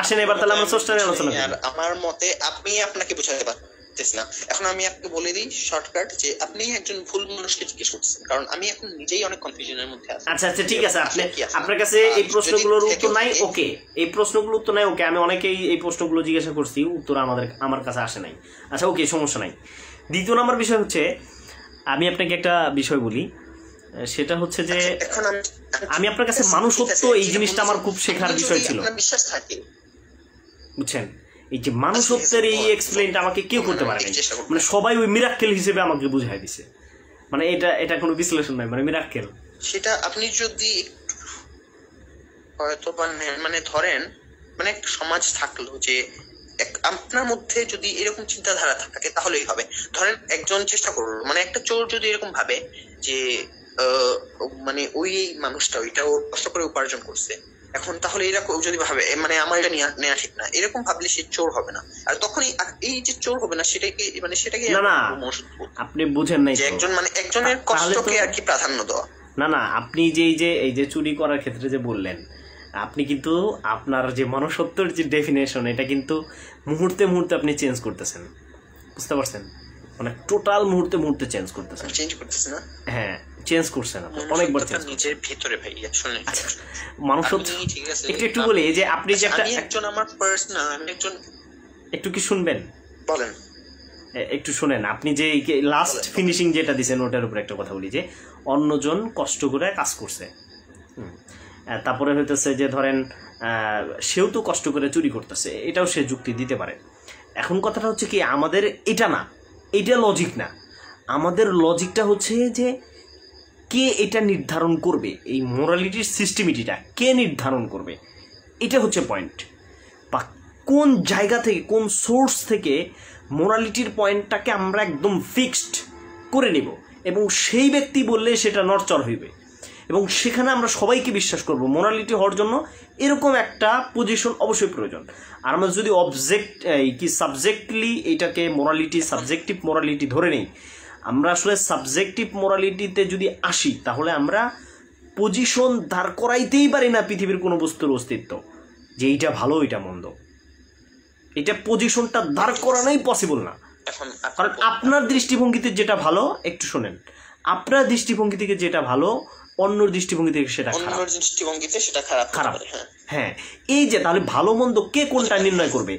আসেন এবার তাহলে আমরা স্রষ্টা নিয়ে আলোচনা করি। আমার মতে আপনি আপনাকে বোঝাতে পারতেছি না, এখন আমি আপনাকে বলে দিই শর্টকাট, যে আপনি একজন ভুল মানুষকে জিজ্ঞেস করতেছেন, কারণ আমি এখন নিজেই অনেক কনফিউশনের মধ্যে আছি। আচ্ছা আচ্ছা ঠিক আছে, আপনি আপনার কাছে এই প্রশ্নগুলোর উত্তর নাই, ওকে, এই প্রশ্নগুলোর উত্তর নাই, ওকে, আমি অনেকেই এই প্রশ্নগুলো জিজ্ঞাসা করছি, উত্তর আমার কাছে আসে নাই। আচ্ছা ওকে, সমস্যা নাই। দ্বিতীয় নম্বর বিষয় হচ্ছে, আমি আপনাকে একটা বিষয় বলি, সেটা হচ্ছে যে আমি আপনার কাছে মানুষত্ব এই জিনিসটা আমার খুব শেখার বিষয় ছিল, বিশ্বাস থাকে, বুঝছেন? এই যে মানুষত্বের এই এক্সপ্লেইনটা আমাকে কেউ করতে পারে নাই, মানে সবাই ওই মিরাক্কেল হিসেবে আমাকে বুঝাই দিছে, মানে এটা কোনো বিশ্লেষণ নাই, মানে মিরাক্কেল। সেটা আপনি যদি হয়তো মানে ধরেন, মানে একটা সমাজ থাকলো যে আপনার মধ্যে যদি এরকম চিন্তাধারা থাকে তাহলেই হবে। ধরেন একজন চেষ্টা করলো, মানে একটা চোর যদি এরকম ভাবে যে মানে ওই মানুষটা ওইটা ও কষ্ট করে উপার্জন করছে, এখন তাহলে এরকম যদি ভাবে মানে আমার এটা নেওয়া ঠিক না, এরকম ভাবলে সে চোর হবে না। আর তখনই এই যে চোর হবে না, সেটাকে মানে সেটাকে না আপনি বুঝেন নাই, যে একজন মানে একজনের কষ্টকে আর কি প্রাধান্য দেওয়া। না আপনি যে এই যে চুরি করার ক্ষেত্রে যে বললেন, আপনি কিন্তু আপনার যে মনুষ্যত্বের যে ডেফিনেশন, এটা কিন্তু মুহূর্তে মুহূর্তে আপনি চেঞ্জ করতেছেন, বুঝতে পারছেন? মানে টোটাল মুহূর্তে মুহূর্তে চেঞ্জ করতেছেন। না হ্যাঁ চেঞ্জ করছেন, অনেকবার চেঞ্জ নিজের ভিতরে ভাই শুনুন। আচ্ছা মনুষ্যত্ব একটু বলি, যে আপনি যে একজন আমার পার্সোনাল, আমি একজন, একটু কি শুনবেন? বলেন। একটু শুনেন, আপনি যে লাস্ট ফিনিশিং যেটা দিয়েছেন ওটার উপর একটা কথা বলি, যে অন্যজন কষ্ট করে কাজ করছে, তারপরে হইতেছে যে ধরেন সেও তো কষ্ট করে চুরি করতেছে, এটাও সে যুক্তি দিতে পারে। এখন কথাটা হচ্ছে কি, আমাদের এটা না, এটা লজিক না, আমাদের লজিকটা হচ্ছে যে কে এটা নির্ধারণ করবে, এই মোরালিটির সিস্টেমিটিটা কে নির্ধারণ করবে, এটা হচ্ছে পয়েন্ট। বা কোন জায়গা থেকে, কোন সোর্স থেকে মোরালিটির পয়েন্টটাকে আমরা একদম ফিক্সড করে নেব, এবং সেই ব্যক্তি বললে সেটা নড়চড় হইবে, এবং সেখানে আমরা সবাইকে বিশ্বাস করব। মোরালিটি হওয়ার জন্য এরকম একটা পজিশন অবশ্যই প্রয়োজন। আর আমরা যদি সাবজেক্টলি এটাকে মোরালিটি, সাবজেক্টিভ মোরালিটি ধরে নেই, আমরা আসলে সাবজেক্টিভ মোরালিটিতে যদি আসি, তাহলে আমরা পজিশন দাঁড় করাইতেই পারি না পৃথিবীর কোনো বস্তুর অস্তিত্ব, যে এইটা ভালো এইটা মন্দ, এটা পজিশনটা দাঁড় করানোই পসিবল না। কারণ আপনার দৃষ্টিভঙ্গিতে যেটা ভালো, একটু শোনেন, আপনার দৃষ্টিভঙ্গি থেকে যেটা ভালো অন্যর দৃষ্টিভঙ্গি থেকে সেটা খারাপ। হ্যাঁ, এই যে তাহলে ভালো মন্দ কে কোনটা নির্ণয় করবে?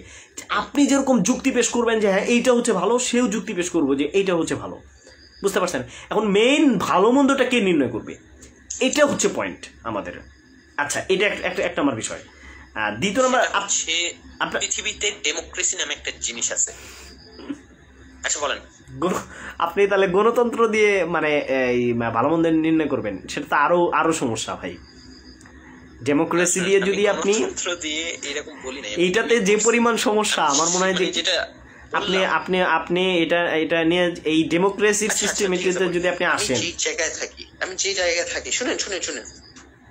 আপনি যেরকম যুক্তি পেশ করবেন যে হ্যাঁ এইটা হচ্ছে ভালো, সেও যুক্তি পেশ করবো যে এইটা হচ্ছে ভালো, বুঝতে পারছেন? এখন মেইন ভালো মন্দটা কে নির্ণয় করবে, এটা হচ্ছে পয়েন্ট আমাদের। আচ্ছা এটা একটা আমার বিষয়। দ্বিতীয় নম্বর, পৃথিবীতে ডেমোক্রেসি নামে একটা জিনিস আছে। আচ্ছা বলেন, আপনি তাহলে গণতন্ত্র দিয়ে মানে এই ভালো মন্দ নির্ণয় করবেন, সেটা তো আরো সমস্যা ভাই। ডেমোক্রেসি দিয়ে যদি আপনি এইটাতে যে পরিমাণ সমস্যা, আমার মনে হয় যে আপনি এটা নিয়ে এই ডেমোক্রেসির সিস্টেমে যদি আপনি আসেন, আমি যে জায়গায় থাকি, শুনেন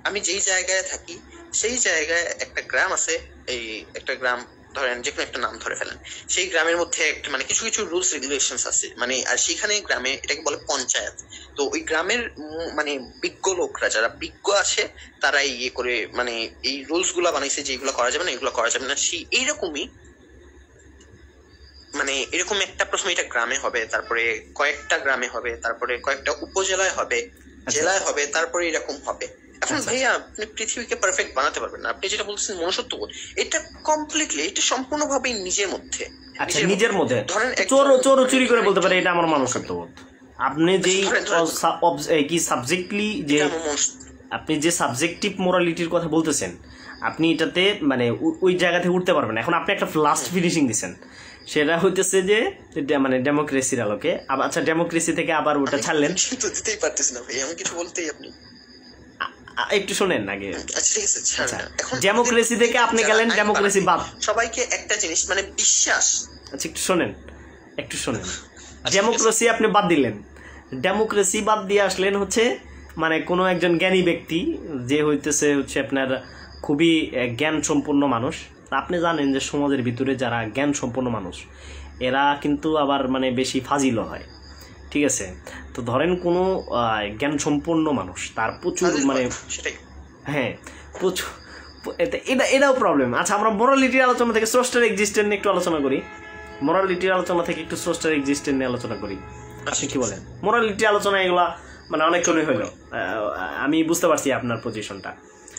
আমি যেই জায়গায় থাকি সেই জায়গায় একটা গ্রাম আছে, এই একটা গ্রাম ধরেন যে কোনো একটা নাম ধরে ফেলেন, সেই গ্রামের মধ্যে একটা মানে কিছু কিছু রুলস রেগুলেশনস আছে, মানে আর সেখানে গ্রামে এটাকে বলে পঞ্চায়েত। তো ওই গ্রামের মানে বিজ্ঞ লোকরা, যারা বিজ্ঞ আছে, তারাই ইয়ে করে মানে এই রুলস গুলা বানাইছে যে এগুলো করা যাবে না, এগুলো করা যাবে না। সেই এইরকমই মানে এরকম একটা প্রথমে এটা গ্রামে হবে, তারপরে কয়েকটা গ্রামে হবে, তারপরে কয়েকটা উপজেলায় হবে, জেলায় হবে, তারপরে এরকম হবে। এখন ভাইয়া আপনি পৃথিবীকে পারফেক্ট বানাতে পারবেন না। আপনি যেটা বলছেন মনুষ্যত্ববোধ, এটা কমপ্লিটলি, এটা সম্পূর্ণভাবে নিজের মধ্যে। আচ্ছা, নিজের মধ্যে ধরেন চোর চুরি করে বলতে পারে এটা আমার মনুষ্যত্ববোধ। আপনি যেই কি সাবজেক্টলি যে আপনি যে সাবজেক্টিভ মোরালিটির কথা বলতেছেন, আপনি এটাতে মানে ওই জায়গা থেকে উঠতে পারবেন। এখন আপনি একটা লাস্ট ফিনিশিং দিচ্ছেন, সেটা হইতেছে যে মানে ডেমোক্রেসির আলোকে। আচ্ছা, ডেমোক্রেসি থেকে আবার ওটা ছাড়লেন, কিন্তু দিতেই পারতেছি না ভাই, আমি কিছু বলতেই আপনি একটু শোনেন আগে। আচ্ছা ঠিক আছে, এখন ডেমোক্রেসি থেকে আপনি গেলেন ডেমোক্রেসি বাদ। সবাইকে একটা জিনিস মানে বিশ্বাস। আচ্ছা একটু শোনেন ডেমোক্রেসি আপনি বাদ দিলেন, ডেমোক্রেসি বাদ দিয়ে আসলেন হচ্ছে মানে কোনো একজন জ্ঞানী ব্যক্তি যে হচ্ছে আপনার খুবই জ্ঞান সম্পন্ন মানুষ। আপনি জানেন যে সমাজের ভিতরে যারা জ্ঞান সম্পন্ন মানুষ এরা কিন্তু আবার মানে বেশি ফাজিল হয়, ঠিক আছে? তো ধরেন কোনো জ্ঞান সম্পন্ন মানুষ, তার প্রচুর মানে হ্যাঁ প্রচুর, এটাও প্রবলেম। আচ্ছা, আমরা মোরালিটির আলোচনা থেকে স্রষ্টার এক্সিস্টেন্স নিয়ে একটু আলোচনা করি। মোরালিটির আলোচনা থেকে একটু স্রষ্টার এক্সিস্টেন্স নিয়ে আলোচনা করি। আপনি কি বলেন? মোরালিটি আলোচনা এগুলা মানে অনেকক্ষণই হইলো, আমি বুঝতে পারছি আপনার পজিশনটা।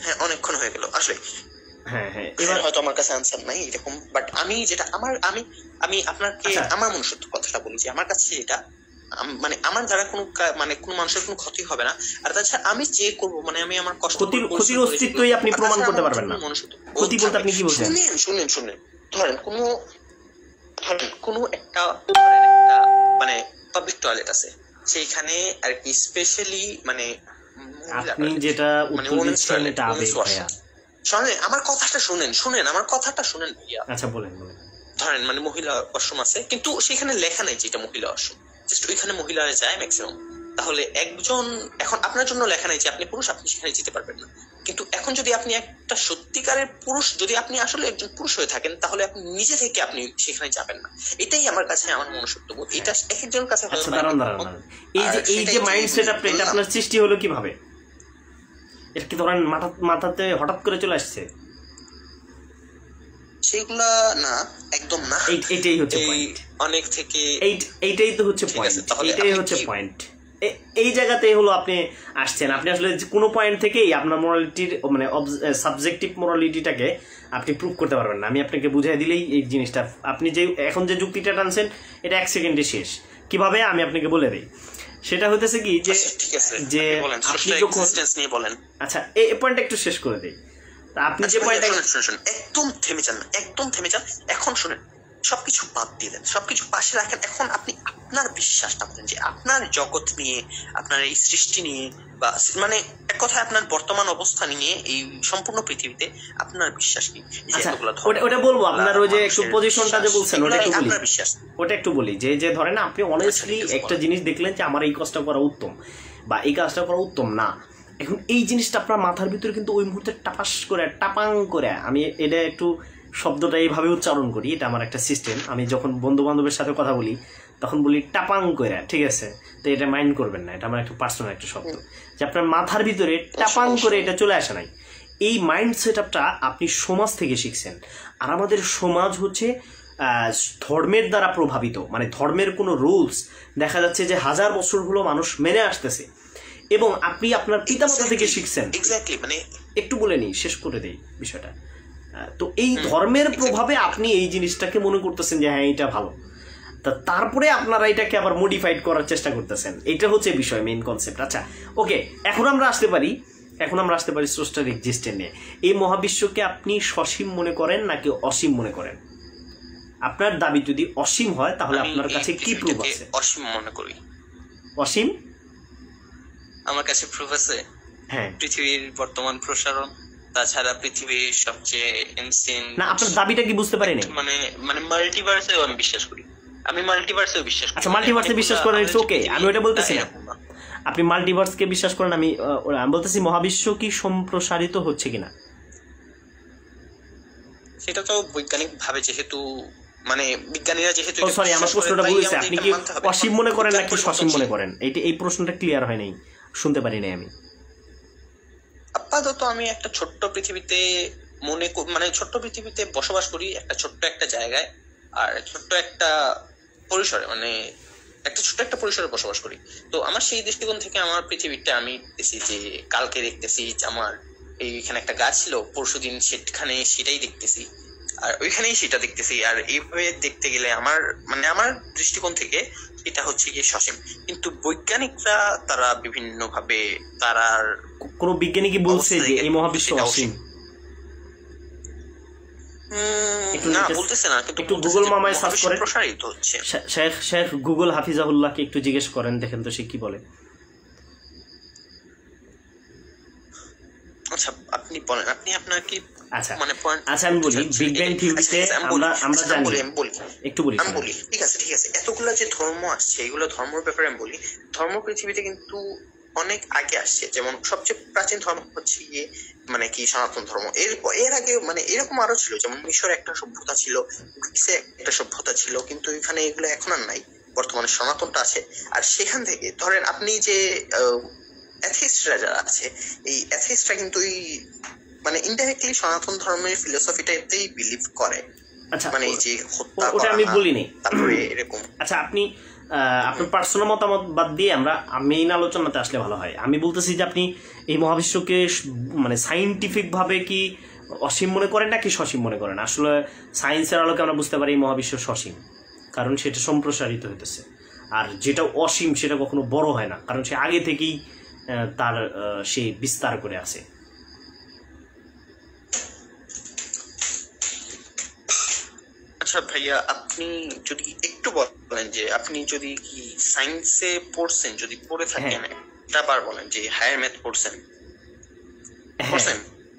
হ্যাঁ, অনেকক্ষণ হয়ে গেল আসলে। হ্যাঁ, এবার হয়তো আমার কাছে আনসার নাই এরকম, বাট আমি যেটা আমি আপনাকে আমার মনুষ্যত্ব কথাটা বলি যে আমার কাছে এটা মানে আমার দ্বারা কোনো মানে কোনো মানুষের কোনো ক্ষতি হবে না। আর তাছাড়া আমি যে করবো মানে আমি আমার ক্ষতির অস্তিত্বই আপনি প্রমাণ করতে পারবেন না। ক্ষতি বলতে আপনি কি বলছেন? শুনেন ধরেন কোনো একটা মানে পাবলিক টয়লেট আছে, সেইখানে আর কি স্পেশালি মানে আপনি যেটা উত্তর দিচ্ছেন এটা আবেগ ভাইয়া। শুনেন আমার কথাটা, শুনেন ভাইয়া। আচ্ছা বলেন। ধরেন মানে মহিলা ওয়াশরুম আছে, কিন্তু সেখানে লেখা নাই যে এটা মহিলা ওয়াশরুম, জাস্ট ওইখানে মহিলারা যায় ম্যাক্সিমাম। তাহলে একজন, এখন আপনার জন্য লেখা নাই যে আপনি পুরুষ, আপনি সেখানে যেতে পারবেন না। কিন্তু এখন যদি আপনি একটা সত্যিকারের পুরুষ, যদি আপনি আসলে একজন পুরুষ হয়ে থাকেন, তাহলে আপনি নিজে থেকে আপনি সেখানে যাবেন না। এটাই আমার কাছে আমার মনুষ্যত্ববোধ। এটা এক একজনের কাছে এই যে মাইন্ড সেটআপটা এটা আপনার সৃষ্টি হলো কিভাবে? এটা কি ধরেন মাথাতে হঠাৎ করে চলে আসছে? সেগুলা না, একদম না। এইটাই হচ্ছে পয়েন্ট। অনেক থেকে এইটাই তো হচ্ছে পয়েন্ট, এইটাই হচ্ছে পয়েন্ট। এই জায়গাতে হলো আপনি আসছেন, আপনি আসলে কোনো পয়েন্ট থেকেই আপনার মোরালিটির মানে সাবজেক্টিভ মোরালিটিটাকে আপনি প্রুভ করতে পারবেন না। আমি আপনাকে বুঝাই দিলেই এই জিনিসটা, আপনি যে এখন যে যুক্তিটা টানছেন এটা 1 সেকেন্ডে শেষ। কিভাবে আমি আপনাকে বলে দিই। সেটা হইতেছে কি যে আপনি যখন আচ্ছা এই পয়েন্টটা একটু শেষ করে দিই। আপনি যে পয়েন্টটা একদম থেমে যান। এখন শুনেন, সবকিছু বাদ দিয়ে দেন, সবকিছু পাশে রাখেন। এখন আপনি আপনার বিশ্বাসটা বলেন যে আপনার জগৎ নিয়ে, আপনার এই সৃষ্টি নিয়ে, বা মানে এক কথায় আপনার বর্তমান অবস্থা নিয়ে এই সম্পূর্ণ পৃথিবীতে আপনার বিশ্বাস কি? ওটা বলবো আপনার ওই যে একটু পজিশনটা যে বলছেন ওটা একটু বলি। ওটা একটু বলি যে ধরেন আপনি অনেস্টলি একটা জিনিস দেখলেন যে আমার এই কাজটা করা উত্তম বা এই কাজটা করা উত্তম না। এখন এই জিনিসটা আপনার মাথার ভিতরে কিন্তু ওই মুহূর্তে টাপাং করে আমি এটা একটু শব্দটা এইভাবে উচ্চারণ করি, এটা আমার একটা সিস্টেম। আমি যখন বন্ধু বান্ধবের সাথে কথা বলি তখন বলি টাপাং করে, ঠিক আছে? তো এটা মাইন্ড করবেন না, এটা আমার একটু পার্সোনাল একটা শব্দ, যে আপনার মাথার ভিতরে টাপাং করে এটা চলে আসে নাই। এই মাইন্ড সেটআপটা আপনি সমাজ থেকে শিখছেন। আর আমাদের সমাজ হচ্ছে ধর্মের দ্বারা প্রভাবিত, মানে ধর্মের কোনো রুলস দেখা যাচ্ছে যে 1000 বছর হলো মানুষ মেনে আসতেছে, এবং আপনি আপনার পিতামাতা থেকে শিখছেন। মানে একটু বলে নিই, শেষ করে দেই বিষয়টা। তো এই ধর্মের প্রভাবে আপনি এই জিনিসটাকে মনে করতেছেন যে হ্যাঁ এটা ভালো, তারপরে আপনারা এটাকে আবার মডিফাইড করার চেষ্টা করতেছেন। এটা হচ্ছে বিষয়, মেইন কনসেপ্ট। আচ্ছা ওকে, এখন আমরা আসতে পারি স্রষ্টার এক্সিস্টেন্স নিয়ে। এই মহাবিশ্বকে আপনি সসীম মনে করেন নাকি অসীম মনে করেন? আপনার দাবি যদি অসীম হয় তাহলে আপনার কাছে কি প্রুফ আছে? অসীম মনে করি। অসীম? আমার কাছে প্রুফ আছে। হ্যাঁ, পৃথিবীর বর্তমান প্রসারণ, তাছাড়া পৃথিবীর সবচেয়ে এনসিয়েন্ট। না, আপনার দাবিটা কি বুঝতে পারিনি? মানে মাল্টিভার্সেও আমি বিশ্বাস করি। আমি মাল্টিভার্সেও বিশ্বাস করি। আচ্ছা, মাল্টিভার্সে বিশ্বাস করেন, ইটস ওকে, আমি ওটা বলতেছি না। আপনি মাল্টিভার্সকে বিশ্বাস করেন, আমি বলতেছি মহাবিশ্ব কি সম্প্রসারিত হচ্ছে কিনা। সেটা তো বৈজ্ঞানিক ভাবে যেহেতু মানে বিজ্ঞানীরা যেহেতু সরি আমার প্রশ্নটা ভুল হয়েছে, আপনি কি অসীম মনে করেন নাকি সসীম মনে করেন? এই প্রশ্নটা ক্লিয়ার হয় নাই, শুনতে পারি নাই আমি। আপাতত আমি একটা ছোট্ট পৃথিবীতে মানে ছোট্ট পৃথিবীতে বসবাস করি, একটা ছোট্ট একটা জায়গায় আর ছোট্ট একটা পরিসরে, মানে একটা ছোট্ট একটা পরিসরে বসবাস করি। তো আমার সেই দৃষ্টিকোণ থেকে আমার পৃথিবীটা আমি দেখতেছি যে কালকে দেখতেছি আমার এইখানে একটা গাছ ছিল, পরশুদিন সেখানে সেটাই দেখতেছি, আর ওইখানেই সেটা দেখতেছি। আর এইভাবে দেখতে গেলে আমার মানে আমার দৃষ্টিকোণ থেকে এটা হচ্ছে গিয়ে সসীম। কিন্তু বৈজ্ঞানিকরা তারা বিভিন্ন ভাবে তারার কোন বিজ্ঞানী কি বলছে যে এই মহাবিশ্ব অসীম? না বলতেছে না, কিন্তু একটু গুগল মামায় সার্চ করেন, প্রসারিত হচ্ছে। শেখ গুগল হাফিজাহুল্লাহকে একটু জিজ্ঞেস করেন, দেখেন তো সে কি বলে। আচ্ছা আপনি বলেন, আপনি আপনার কি আচ্ছা মানে আচ্ছা আমি বলি, বিগ ব্যাং থিওরিতে আমরা জানি, একটু বলি আমি বলি ঠিক আছে এতগুলা যে ধর্ম আসছে এগুলো ধর্মের ব্যাপারে আমি বলি। ধর্ম পৃথিবীতে কিন্তু অনেক আগে আসছে, যেমন সবচেয়ে প্রাচীন ধর্ম হচ্ছে গিয়ে মানে কি সনাতন ধর্ম। এর আগে মানে এরকম আরো ছিল, যেমন মিশরে একটা সভ্যতা ছিল, গ্রিসে একটা সভ্যতা ছিল, কিন্তু এখানে এগুলো এখন আর নাই, বর্তমানে সনাতনটা আছে। আর সেখান থেকে ধরেন আপনি যে অ্যাথিস্টরা যারা আছে, এই অ্যাথিস্টরা কিন্তু এই মানে ইনডাইরেক্টলি সনাতন ধর্মের ফিলোসফিটাতেই বিলিভ করে। আচ্ছা মানে এই যে হত্যা ওটা আমি বলিনি, তারপরে এরকম। আচ্ছা আপনি আপনার পার্সোনাল মতামত বাদ দিয়ে আমরা মেইন আলোচনাতে আসলে ভালো হয়। আমি বলতেছি যে আপনি এই মহাবিশ্বকে মানে সাইন্টিফিক ভাবে কি অসীম মনে করেন নাকি সসীম মনে করেন? আসলে সায়েন্সের আলোকে আমরা বুঝতে পারি এই মহাবিশ্ব সসীম, কারণ সেটা সম্প্রসারিত হইতেছে। আর যেটা অসীম সেটা কখনো বড় হয় না, কারণ সে আগে থেকেই তার সে বিস্তার করে আছে। আচ্ছা ভাইয়া, আপনি যদি একটু বলেন যে আপনি যদি কি সায়েন্সে পড়ছেন, যদি পড়ে থাকেন এটা বার বলেন যে হায়ার ম্যাথ পড়ছেন?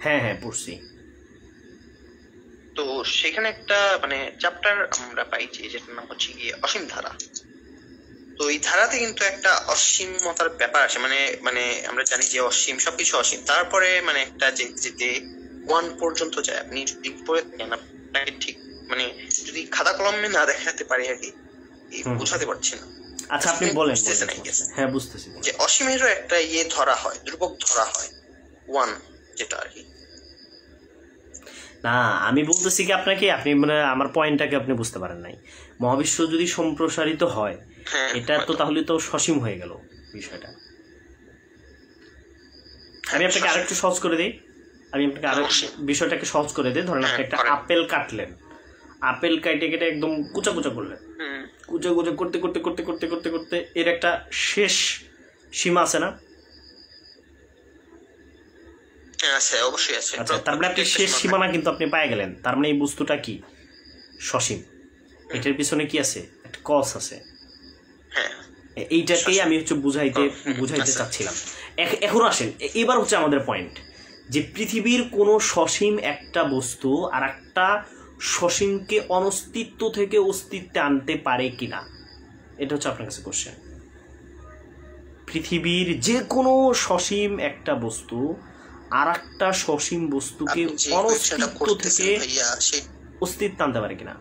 হ্যাঁ হ্যাঁ পড়ছি। তো সেখানে একটা মানে চ্যাপ্টার আমরা পাইছি যেটার নাম হচ্ছে গিয়ে অসীম ধারা। তো এই ধারাতে কিন্তু একটা অসীমতার ব্যাপার আছে, মানে আমরা জানি যে অসীম, সবকিছু অসীম, তারপরে মানে একটা যেতে 1 পর্যন্ত যায়। আপনি যদি পড়ে থাকেন আপনাকে ঠিক মানে যদি খাতা কলমে না দেখাতে পারি আর কি, বুঝাতে পারছি না। আচ্ছা আপনি বলেন। হ্যাঁ বুঝতেছি যে অসীমেরও একটা ধরা হয়, ধ্রুবক ধরা হয় 1, যেটা আর কি। না আমি বলতেছি কি আপনাকে, আপনি মানে আমার পয়েন্টটাকে আপনি বুঝতে পারেন নাই। মহাবিশ্ব যদি সম্প্রসারিত হয় এটা তো তাহলে তো সসীম হয়ে গেল বিষয়টা। আমি আপনাকে আরেকটু সহজ করে দিই, বিষয়টাকে সহজ করে দিই। ধরেন আপনি একটা আপেল কাটলেন, আপেল কেটে একদম কুচা কুচা করলেন, কুচা কুচা করতে করতে করতে করতে করতে করতে এর একটা শেষ সীমা আছে না? আচ্ছা তার মানে আপনি শেষ সীমানা কিন্তু আপনি পেয়ে গেলেন, তার মানে এই বস্তুটা কি সসীম। এটার পিছনে কি আছে? একটা কজ আছে। এইটাকেই আমি হচ্ছে বুঝাইতে চাচ্ছিলাম। এখন আসেন, এবার হচ্ছে আমাদের পয়েন্ট যে পৃথিবীর কোনো সসীম একটা বস্তু আর একটা সসীমকে অনস্তিত্ব থেকে অস্তিত্বে আনতে পারে কিনা, এটা হচ্ছে আপনার কাছে কোশ্চেন। পৃথিবীর যে কোনো সসীম একটা বস্তু আর একটা সসীম বস্তুকে অনস্তিত্ব থেকে অস্তিত্ব আনতে পারে কিনা?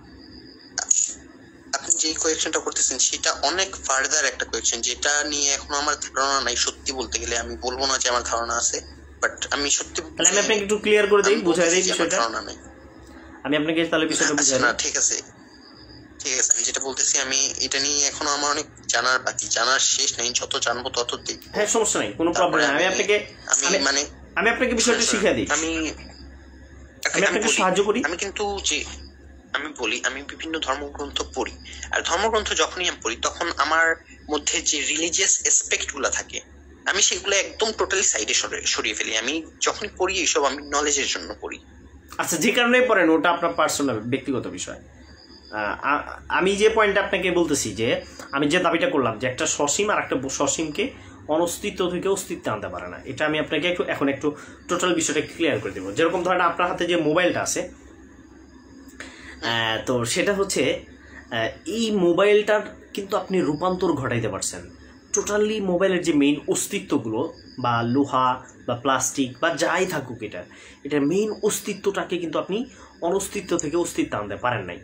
আপনি যে কোয়েশ্চেনটা করতেছেন সেটা অনেক ফার্দার একটা কোয়েশ্চেন, যেটা নিয়ে এখন আমার ধারণা নাই। সত্যি বলতে গেলে আমি বলবো না যে আমার ধারণা আছে, বাট আমি সত্যি তাহলে আমি আপনাকে একটু ক্লিয়ার করে দেই, বুঝাই দেই বিষয়টা। আমি আপনাকে তাহলে বিষয়টা বুঝাই না। ঠিক আছে আমি যেটা বলতেছি, আমি এটা নিয়ে এখনো আমার অনেক জানার বাকি, জানার শেষ নেই, যত জানবো তত দেখব। হ্যাঁ সমস্যা নাই, কোনো প্রবলেম নাই। আমি আপনাকে বিষয়টা শিখিয়ে দিই, আমি আপনাকে সাহায্য করি। আমি কিন্তু যে আমি বলি, আমি বিভিন্ন ধর্মগ্রন্থ পড়ি, আর ধর্মগ্রন্থ যখনই আমি পড়ি তখন আমার মধ্যে যে রিলিজিয়াস এসপেক্ট গুলা থাকে আমি সেগুলো একদম টোটালি সাইডে সরিয়ে ফেলি। আমি যখনই পড়ি এইসব আমি নলেজের জন্য পড়ি। আচ্ছা যে কারণে পড়েন ওটা আপনার পার্সোনাল ব্যক্তিগত বিষয়। আমি যে পয়েন্ট আপনাকে বলতেছি যে আমি যে দাবিটা করলাম যে একটা সসীম আর একটা সসীমকে অনস্তিত্ব থেকে অস্তিত্বে আনতে পারে না, এটা আমি আপনাকে এখন একটু টোটাল বিষয়টা ক্লিয়ার করে দেবো। যেরকম ধরেন আপনার হাতে যে মোবাইলটা আছে, তো সেটা হচ্ছে এই মোবাইলটার কিন্তু আপনি রূপান্তর ঘটাইতে পারছেন। টোটালি মোবাইলের যে মেইন অস্তিত্বগুলো বা লোহা বা প্লাস্টিক বা যাই থাকুক, এটার মেইন অস্তিত্বটাকে কিন্তু আপনি অনস্তিত্ব থেকে অস্তিত্ব আনতে পারেন নাই।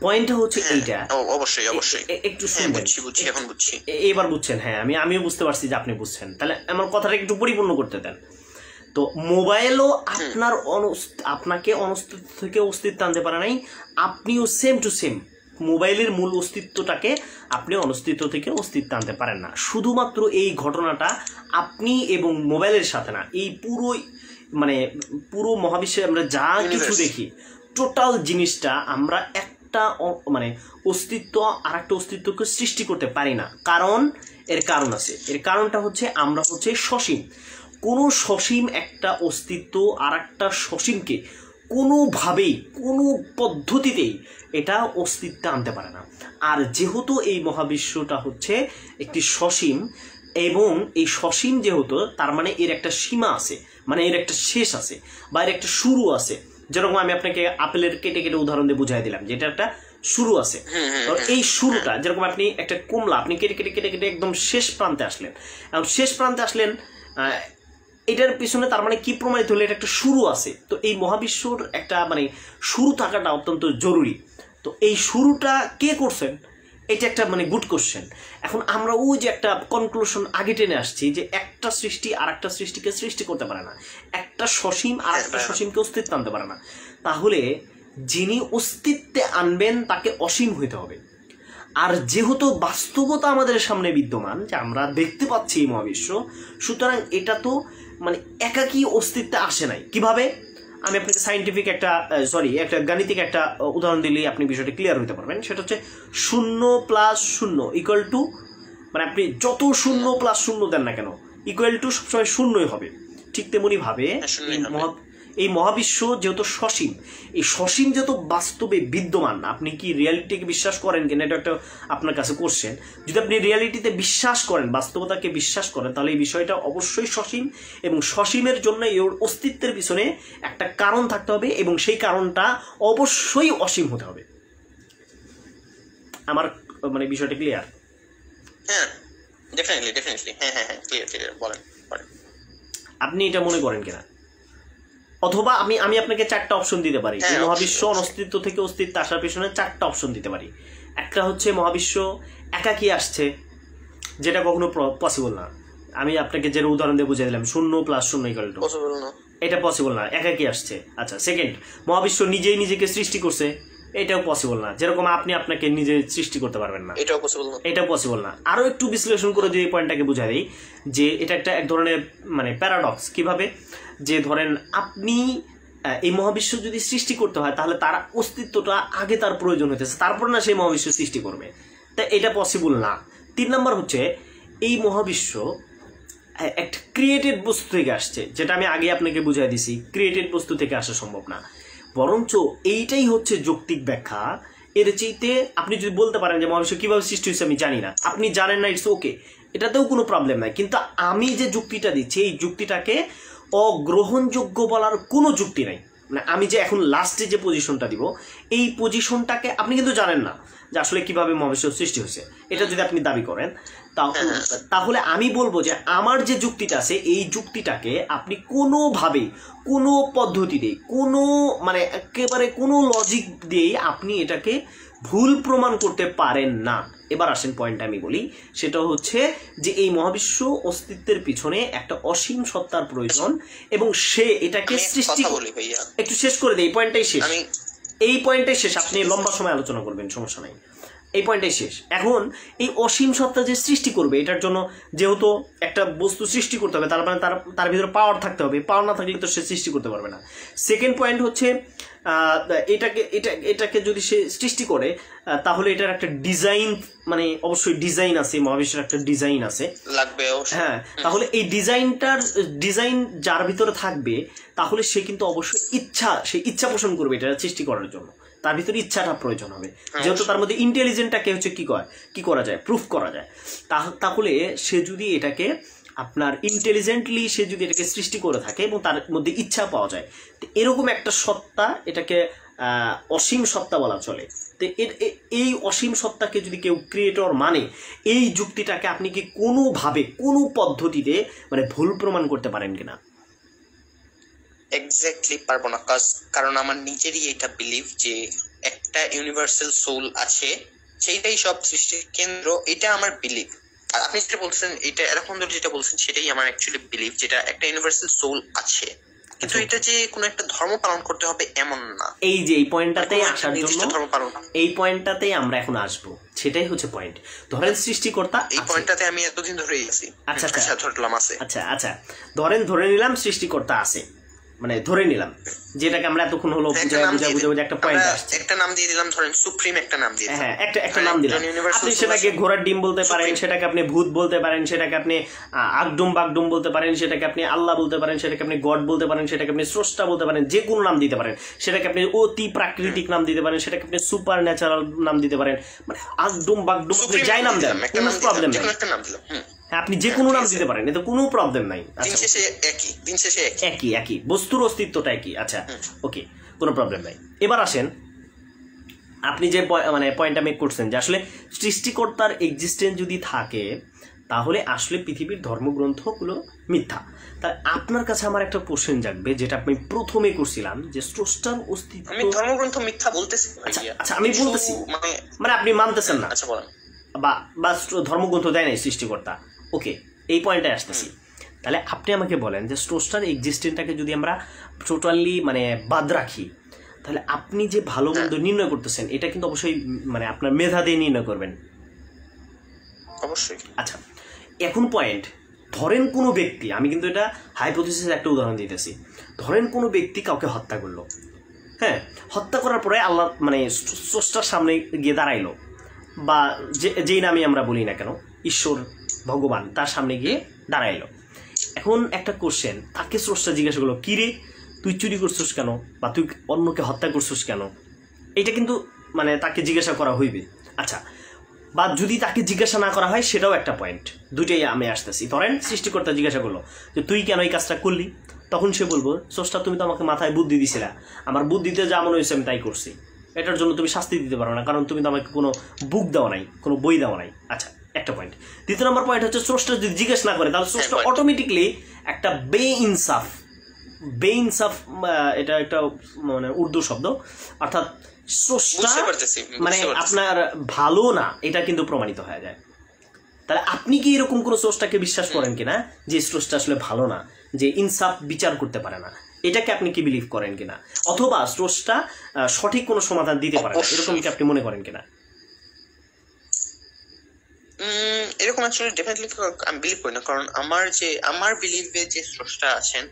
পয়েন্টটা হচ্ছে এইটা। অবশ্যই অবশ্যই একটু শুনবেন, বুঝছি এখন বুঝছি। এবার বুঝছেন? হ্যাঁ, আমিও বুঝতে পারছি যে আপনি বুঝছেন। তাহলে আমার কথাটা একটু পরিপূর্ণ করতে দেন। তো মোবাইলও আপনাকে অনস্তিত্ব থেকে অস্তিত্ব আনতে পারে নাই, আপনিও সেম টু সেম মোবাইলের মূল অস্তিত্বটাকে আপনি অনস্তিত্ব থেকে অস্তিত্ব আনতে পারেন না। শুধুমাত্র এই ঘটনাটা আপনি এবং মোবাইলের সাথে না, এই পুরো মহাবিশ্বে আমরা যা কিছু দেখি টোটাল জিনিসটা আমরা একটা অস্তিত্ব আর একটা অস্তিত্বকে সৃষ্টি করতে পারি না। এর কারণ আছে। এর কারণটা হচ্ছে আমরা হচ্ছে সসীম। কোনো সসীম একটা অস্তিত্ব আর একটা সসীমকে কোনোভাবেই কোনো পদ্ধতিতেই এটা অস্তিত্ব আনতে পারে না। আর যেহেতু এই মহাবিশ্বটা হচ্ছে একটি সসীম, এবং এই সসীম যেহেতু, তার মানে এর একটা সীমা আছে, মানে এর একটা শেষ আছে বা এর একটা শুরু আছে। যেরকম আমি আপনাকে আপেলের কেটে কেটে উদাহরণ দিয়ে বুঝাই দিলাম, যেটা একটা শুরু আছে। এই শুরুটা যেরকম আপনি একটা কমলা আপনি কেটে কেটে কেটে কেটে একদম শেষ প্রান্তে আসলেন, এবং শেষ প্রান্তে আসলেন, এটার পিছনে তার মানে কি প্রমাণিত হলো? এটা একটা শুরু আছে। তো এই মহাবিশ্বর একটা শুরু থাকাটা অত্যন্ত জরুরি। তো এই শুরুটা কে করছেন? এটা একটা গুড কোশ্চেন। এখন আমরা ওই যে একটা কনক্লুশন আগে টেনে আসছি যে একটা সৃষ্টি আর একটা সৃষ্টিকে সৃষ্টি করতে পারে না, একটা সসীম আর একটা সসীমকে অস্তিত্ব আনতে পারে না। তাহলে যিনি অস্তিত্বে আনবেন তাকে অসীম হইতে হবে। আর যেহেতু বাস্তবতা আমাদের সামনে বিদ্যমান, যে আমরা দেখতে পাচ্ছি এই মহাবিশ্ব, সুতরাং এটা তো একাকী অস্তিত্বে আসে নাই। কিভাবে? আমি আপনাকে সাইন্টিফিক একটা গাণিতিক একটা উদাহরণ দিলেই আপনি বিষয়টা ক্লিয়ার হতে পারবেন। সেটা হচ্ছে 0 + 0 = আপনি যত 0 + 0 দেন না কেন ইকুয়াল টু সবসময় শূন্যই হবে। ঠিক তেমনি ভাবে এই মহাবিশ্ব যেহেতু সসীম, এই সসীম যেহেতু বাস্তবে বিদ্যমান, আপনি কি রিয়ালিটিকে বিশ্বাস করেন কিনা এটা একটা আপনার কাছে কোশ্চেন। যদি আপনি রিয়ালিটিতে বিশ্বাস করেন, বাস্তবতাকে বিশ্বাস করেন, তাহলে এই বিষয়টা অবশ্যই সসীম, এবং সসীমের জন্য এর অস্তিত্বের পিছনে একটা কারণ থাকতে হবে, এবং সেই কারণটা অবশ্যই অসীম হতে হবে। আমার বিষয়টা ক্লিয়ার? হ্যাঁ, ডেফিনেটলি হ্যাঁ ক্লিয়ার বলেন। আপনি এটা মনে করেন কিনা? অথবা আমি আপনাকে 4টা অপশন দিতে পারি। এই মহাবিশ্ব অনস্তিত্ব থেকে অস্তিত্ব আসার পেছনে 4টা অপশন দিতে পারি। একটা হচ্ছে মহাবিশ্ব একাকী আসছে, যেটা কখনো পসিবল না। আমি আপনাকে যে উদাহরণ দিয়ে বুঝিয়ে দিলাম 0 + 0 = পসিবল না, এটা পসিবল না, একাকী আসছে। আচ্ছা, সেকেন্ড, মহাবিশ্ব নিজেই নিজেকে সৃষ্টি করছে, এটাও পসিবল না। যেরকম আপনি আপনাকে নিজে সৃষ্টি করতে পারবেন না, এটাও পসিবল না। আরো একটু বিশ্লেষণ করে যদি এই পয়েন্টটাকে বুঝাই দিই, যে এটা একটা এক ধরনের প্যারাডক্স। কিভাবে? যে ধরেন আপনি এই মহাবিশ্ব যদি সৃষ্টি করতে হয়, তাহলে তার অস্তিত্বটা আগে তার প্রয়োজন হইতেছে, তারপর না সেই মহাবিশ্ব সৃষ্টি করবে। তাই এটা পসিবল না। 3 নম্বর হচ্ছে এই মহাবিশ্ব একটা ক্রিয়েটেড বস্তু থেকে আসছে, যেটা আমি আগে আপনাকে বুঝাই দিছি। ক্রিয়েটেড বস্তু থেকে আসা সম্ভব না, বরঞ্চ এইটাই হচ্ছে যৌক্তিক ব্যাখ্যা। এর চাইতে আপনি যদি বলতে পারেন যে মহাবিশ্ব কিভাবে সৃষ্টি হয়েছে আমি জানি না, আপনি জানেন না, ইটস ওকে, এটাতেও কোনো প্রবলেম নাই। কিন্তু আমি যে যুক্তিটা দিচ্ছি, এই যুক্তিটাকে অগ্রহণযোগ্য বলার কোনো যুক্তি নাই। আমি যে এখন লাস্টে যে পজিশনটা দিব, এই পজিশনটাকে আপনি কিন্তু জানেন না যে আসলে কিভাবে মহাবিশ্ব সৃষ্টি হয়েছে। এটা যদি আপনি দাবি করেন, তাহলে আমি বলবো যে আমার যে যুক্তিটা আছে, এই যুক্তিটাকে আপনি কোনোভাবে, কোনো পদ্ধতিতে, কোনো একেবারে কোনো লজিক দিয়েই আপনি এটাকে ভুল প্রমাণ করতে পারেন না। এবার আসেন পয়েন্ট আমি বলি, সেটা হচ্ছে যে এই মহাবিশ্ব অস্তিত্বের পিছনে একটা অসীম সত্তার প্রয়োজন, এবং সে এটাকে সৃষ্টি। একটু শেষ করে দেয়, এই পয়েন্টটাই শেষ, এই পয়েন্টটাই শেষ। আপনি লম্বা সময় আলোচনা করবেন, সমস্যা নাই, এই পয়েন্টটাই শেষ। এখন এই অসীম সত্তা যে সৃষ্টি করবে, এটার জন্য যেহেতু একটা বস্তু সৃষ্টি করতে হবে, তার মানে তার ভিতরে পাওয়ার থাকতে হবে। পাওয়ার না থাকলে তো সে সৃষ্টি করতে পারবে না। সেকেন্ড পয়েন্ট হচ্ছে এটাকে যদি সে সৃষ্টি করে, তাহলে এটার একটা ডিজাইন, অবশ্যই ডিজাইন আছে, মহাবিশ্বের একটা ডিজাইন আছে লাগবে। হ্যাঁ, তাহলে এই ডিজাইন যার ভিতরে থাকবে, তাহলে সে কিন্তু অবশ্যই ইচ্ছা পোষণ করবে এটা সৃষ্টি করার জন্য। তার ভিতরে ইচ্ছাটা প্রয়োজন হবে, যেহেতু তার মধ্যে ইন্টেলিজেন্টটাকে হচ্ছে কি করা যায়, প্রুফ করা যায়। তাহলে সে যদি এটাকে আপনার ইন্টেলিজেন্টলি সে যদি এটাকে সৃষ্টি করে থাকে এবং তার মধ্যে ইচ্ছা পাওয়া যায়, তো এরকম একটা সত্তা, এটাকে অসীম সত্তা বলা চলে। তো এই অসীম সত্তাকে যদি কেউ ক্রিয়েটর এই যুক্তিটাকে আপনি কি কোনোভাবে, কোনো পদ্ধতিতে ভুল প্রমাণ করতে পারেন কিনা? এক্স্যাক্টলি পারবো না, কারণ আমার নিজেরই এটা বিলিভ যে একটা ইউনিভার্সাল সোল আছে, সেইটাই সব সৃষ্টির কেন্দ্র, এটা আমার বিলিভ। আর আপনি যেটা বলছেন, এটা এরকম যেটা বলছেন সেটাই আমার অ্যাকচুয়ালি বিলিভ, যেটা একটা ইউনিভার্সাল সোল আছে, কিন্তু এটা যে কোনো একটা ধর্ম পালন করতে হবে এমন না। এই যে এই পয়েন্টটাতেই আসার জন্য, এই পয়েন্টটাতেই আমরা এখন আসবো, সেটাই হচ্ছে পয়েন্ট। ধরেন সৃষ্টিকর্তা, এই পয়েন্টটাতে আমি এতদিন ধরেই আছি। আচ্ছা আচ্ছা ধরলাম আছে, আচ্ছা আচ্ছা ধরেন ধরে নিলাম সৃষ্টিকর্তা আছে, মানে ধরে নিলাম, যেটাকে আমরা এতক্ষণ হলো বুঝে একটা পয়েন্ট আসছে, একটা নাম দিয়ে দিলাম, ধরেন সুপ্রিম একটা নাম দিয়ে, হ্যাঁ একটা নাম দিলাম। আপনি সেটাকে ঘোড়ার ডিম বলতে পারেন, সেটাকে আপনি ভূত বলতে পারেন, সেটাকে আপনি আগডুম বাগডুম বলতে পারেন, সেটাকে আপনি আল্লাহ বলতে পারেন, সেটাকে আপনি গড বলতে পারেন, সেটাকে আপনি স্রষ্টা বলতে পারেন, যে কোনো নাম দিতে পারেন, সেটাকে আপনি অতি প্রাকৃতিক নাম দিতে পারেন, সেটাকে আপনি সুপার ন্যাচারাল নাম দিতে পারেন, মানে আগডুম বাগডুম আপনি যাই নাম দেন, কোনো প্রবলেম নেই। আপনি যে কোনো নাম দিতে পারেন, এতে কোনো প্রবলেম নাই। একই বস্তুর অস্তিত্বটা একই। আচ্ছা ওকে, কোনো প্রবলেম নাই। এবার আসেন, আপনি যে মানে পয়েন্টটা মেক করছেন যে আসলে সৃষ্টিকর্তার এক্সিস্টেন্স যদি থাকে তাহলে আসলে পৃথিবীর ধর্মগ্রন্থগুলো মিথ্যা। তাই আপনার কাছে আমার একটা কোশ্চেন জাগবে, যেটা আমি প্রথমে করছিলাম, যে স্রষ্টার অস্তিত্ব, আমি ধর্মগ্রন্থ মিথ্যা বলতেছি। আচ্ছা আমি বলতেছি, মানে আপনি মানতেছেন না, আচ্ছা বলেন, বা ধর্মগ্রন্থ দেয় নাই সৃষ্টিকর্তা, ওকে এই পয়েন্টে আসতেছি। তাহলে আপনি আমাকে বলেন যে স্রষ্টার এক্সিস্টেন্সটাকে যদি আমরা টোটালি মানে বাদ রাখি, তাহলে আপনি যে ভালো মন্দ নির্ণয় করতেছেন এটা কিন্তু অবশ্যই মানে আপনার মেধা দিয়ে নির্ণয় করবেন অবশ্যই। আচ্ছা এখন পয়েন্ট, ধরেন কোনো ব্যক্তি, আমি কিন্তু এটা হাইপোথিসিস একটা উদাহরণ দিতেছি, ধরেন কোনো ব্যক্তি কাউকে হত্যা করলো, হ্যাঁ হত্যা করার পরে আল্লাহ মানে স্রষ্টার সামনে গিয়ে দাঁড়াইলো, বা যেই নামে আমরা বলি না কেন, ঈশ্বর ভগবান তার সামনে গিয়ে দাঁড়াইলো। এখন একটা কোশ্চেন, তাকে স্রষ্টা জিজ্ঞাসা করলো, কি রে তুই চুরি করছিস কেন, বা তুই অন্যকে হত্যা করছিস কেন, এটা কিন্তু মানে তাকে জিজ্ঞাসা করা হইবে। আচ্ছা, বা যদি তাকে জিজ্ঞাসা না করা হয় সেটাও একটা পয়েন্ট, দুইটাই আমি আসতেছি। ধরেন সৃষ্টিকর্তা জিজ্ঞাসা করলো যে তুই কেন এই কাজটা করলি, তখন সে বলবো, স্রষ্টা তুমি তো আমাকে মাথায় বুদ্ধি দিছিলা, আমার বুদ্ধিতে যা মনে হয়েছে আমি তাই করছি, এটার জন্য তুমি শাস্তি দিতে পারো না, কারণ তুমি তো আমাকে কোনো বুক দেওয়া নাই, কোনো বই দেওয়া নাই। আচ্ছা একটা পয়েন্ট। দ্বিতীয় নম্বর পয়েন্ট হচ্ছে, স্রষ্টা যদি জিজ্ঞেস না করে তাহলে স্রষ্টা অটোমেটিকলি একটা বেইনসাফ, এটা একটা মানে উর্দু শব্দ, অর্থাৎ স্রষ্টা মানে আপনার ভালো না, এটা কিন্তু প্রমাণিত হয়ে যায়। তাহলে আপনি কি এরকম কোনো স্রষ্টাকে বিশ্বাস করেন কিনা যে স্রষ্টা আসলে ভালো না, যে ইনসাফ বিচার করতে পারে না, এটাকে আপনি কি বিলিভ করেন কিনা, অথবা স্রষ্টা সঠিক কোনো সমাধান দিতে পারে না, এরকম কি আপনি মনে করেন কিনা? এরকম অ্যাকচুয়ালি ডেফিনেটলি আমি বিলিভ করি না, কারণ আমার বিলিভে যে স্রষ্টা আছেন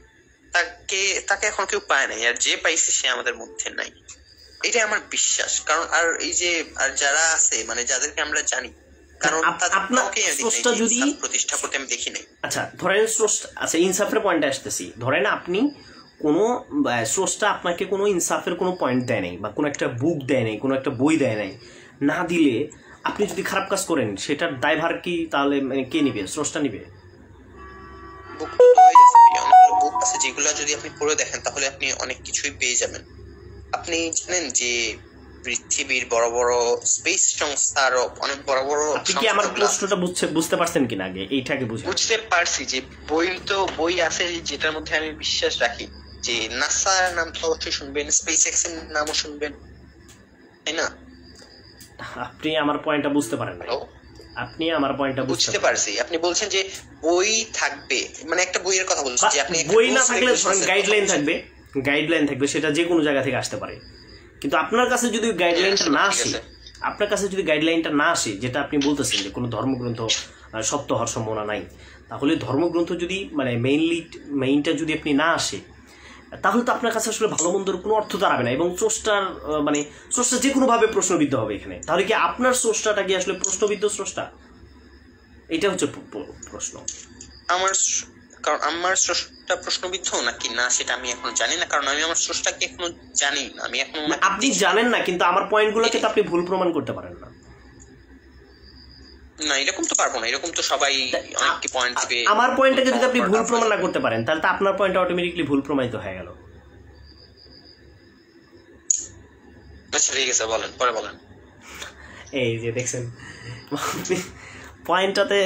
তাকে এখন কেউ পায় নাই, আর যে পাইছে সে আমাদের মধ্যে নাই, এটা আমার বিশ্বাস। কারণ আর এই যে আর যারা আছে মানে যাদেরকে আমরা জানি, কারণ আপনাকে স্রষ্টা যদি প্রতিষ্ঠা করতে আমি দেখি নাই। আচ্ছা ধরেন স্রষ্টা, আচ্ছা ইনসাফের পয়েন্টে আসতেছি, ধরেন আপনি কোনো স্রষ্টা আপনাকে কোনো ইনসাফের কোনো পয়েন্ট দেয় নাই, বা কোনো একটা বুক দেয় নাই, কোনো একটা বই দেয় নাই, না দিলে আপনি যদি খারাপ কাজ করেন সেটার দায়ভার কি তাহলে মানে কে নিবে? স্রষ্টা নিবে? বুক আছে যেগুলো যদি আপনি পড়ে দেখেন তাহলে আপনি অনেক কিছুই পেয়ে যাবেন। আপনি জানেন যে পৃথিবীর বড় বড় স্পেস সংস্থার অনেক বড় বড়, আপনি কি আমার প্রশ্নটা বুঝতে পারছেন কিনা? আগে এইটাকে বুঝতে পারছি যে বই আছে যেটার মধ্যে আমি বিশ্বাস রাখি, যে নাসার নাম তো অবশ্যই শুনবেন, স্পেস এক্স এর নামও শুনবেন, তাই না? আপনি আমার পয়েন্টটা বুঝতে পারেন না। আপনি আমার পয়েন্টটা বুঝতে পারছি। আপনি বলছেন যে বই থাকবে, মানে একটা বইয়ের কথা বলছেন, যে আপনি বই না থাকলে গাইডলাইন থাকবে, সেটা যে কোনো জায়গা থেকে আসতে পারে, কিন্তু আপনার কাছে যদি গাইডলাইনটা না আসে, যেটা আপনি বলতেছেন যে কোনো ধর্মগ্রন্থ সত্য হওয়ার সম্ভাবনা নাই, তাহলে ধর্মগ্রন্থ যদি মানে মেইনটা যদি আপনি না আসে, তাহলে তো আপনার কাছে আসলে ভালো মন্দর কোনো অর্থ দাঁড়াবে না, এবং স্রষ্টা যে কোনো ভাবে প্রশ্নবিদ্ধ হবে এখানে। তাহলে কি আপনার স্রষ্টাটা কি আসলে প্রশ্নবিদ্ধ স্রষ্টা? এটা হচ্ছে প্রশ্ন। আমার স্রষ্টা প্রশ্নবিদ্ধ নাকি না সেটা আমি এখন জানি না, কারণ আমি আমার স্রষ্টাকে এখনো জানি না। আমি এখন আপনি জানেন না, কিন্তু আমার পয়েন্টগুলোকে তো আপনি ভুল প্রমাণ করতে পারেন না। না এরকম তো পারবো না, এরকম তো সবাই অনেক পয়েন্ট দিবে। আমার পয়েন্টটাকে যদি আপনি ভুল প্রমাণ না করতে পারেন, তাহলে তো আপনার পয়েন্টটা অটোমেটিক্যালি ভুল প্রমাণিত হয়ে গেল। আচ্ছা ঠিক আছে, বলেন, পরে বলেন। এই যে দেখছেন পয়েন্টটাতে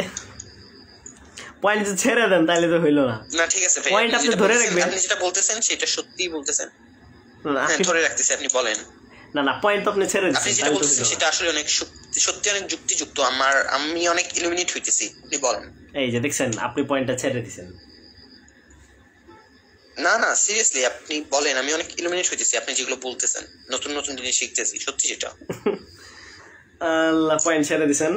পয়েন্ট ছেড়ে দেন, তাইলে তো হইলো না। না ঠিক আছে ভাই, পয়েন্ট আপনি ধরে রাখবেন। আপনি যেটা বলতেছেন সেটা সত্যিই বলতেছেন। হ্যাঁ ধরে রাখতেছি, আপনি বলেন। না পয়েন্ট তো আপনি ছেড়ে দিচ্ছেন। আপনি যেটা বলতেছেন সেটা আসলে অনেক সত্যি অনেক যুক্তিযুক্ত। আমি অনেক ইলুমিনেট হইতেছি, আপনি বলেন। এই যে দেখছেন, আপনি পয়েন্টটা ছেড়ে দিচ্ছেন। না না সিরিয়াসলি আপনি বলেন, আমি অনেক ইলুমিনেট হইতেছি আপনি যেগুলো বলতেছেন, নতুন নতুন জিনিস শিখতেছি সত্যি যেটা। আল্লাহ, পয়েন্ট ছেড়ে দিচ্ছেন,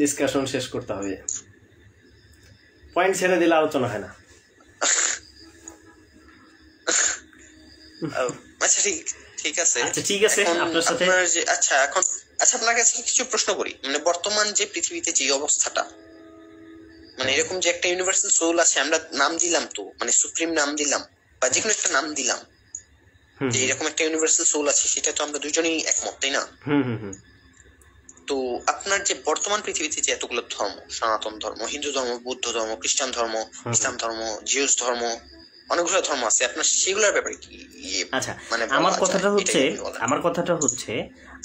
ডিসকাশন শেষ করতে হবে। পয়েন্ট ছেড়ে দিলে আলোচনা হয় না। আচ্ছা ঠিক আছে, আচ্ছা ঠিক আছে, আপনার সাথে আচ্ছা এখন আপনার কাছে কিছু প্রশ্ন করি। মানে বর্তমান যে পৃথিবীতে যে অবস্থাটা, মানে এরকম যে একটা ইউনিভার্সাল সোল আছে, আমরা নাম দিলাম তো, মানে সুপ্রিম নাম দিলাম বা যে কোনো একটা নাম দিলাম, যে এরকম একটা ইউনিভার্সাল সোল আছে, সেটা তো আমরা দুজনেই একমত, তাই না? তো আপনার যে বর্তমান পৃথিবীতে যে এতগুলো ধর্ম, সনাতন ধর্ম, হিন্দু ধর্ম, বৌদ্ধ ধর্ম, খ্রিস্টান ধর্ম, ইসলাম ধর্ম, জিউস ধর্ম, অনেকগুলো ধর্ম আছে, আপনার সেগুলোর ব্যাপারে কি? আচ্ছা, আমার কথাটা হচ্ছে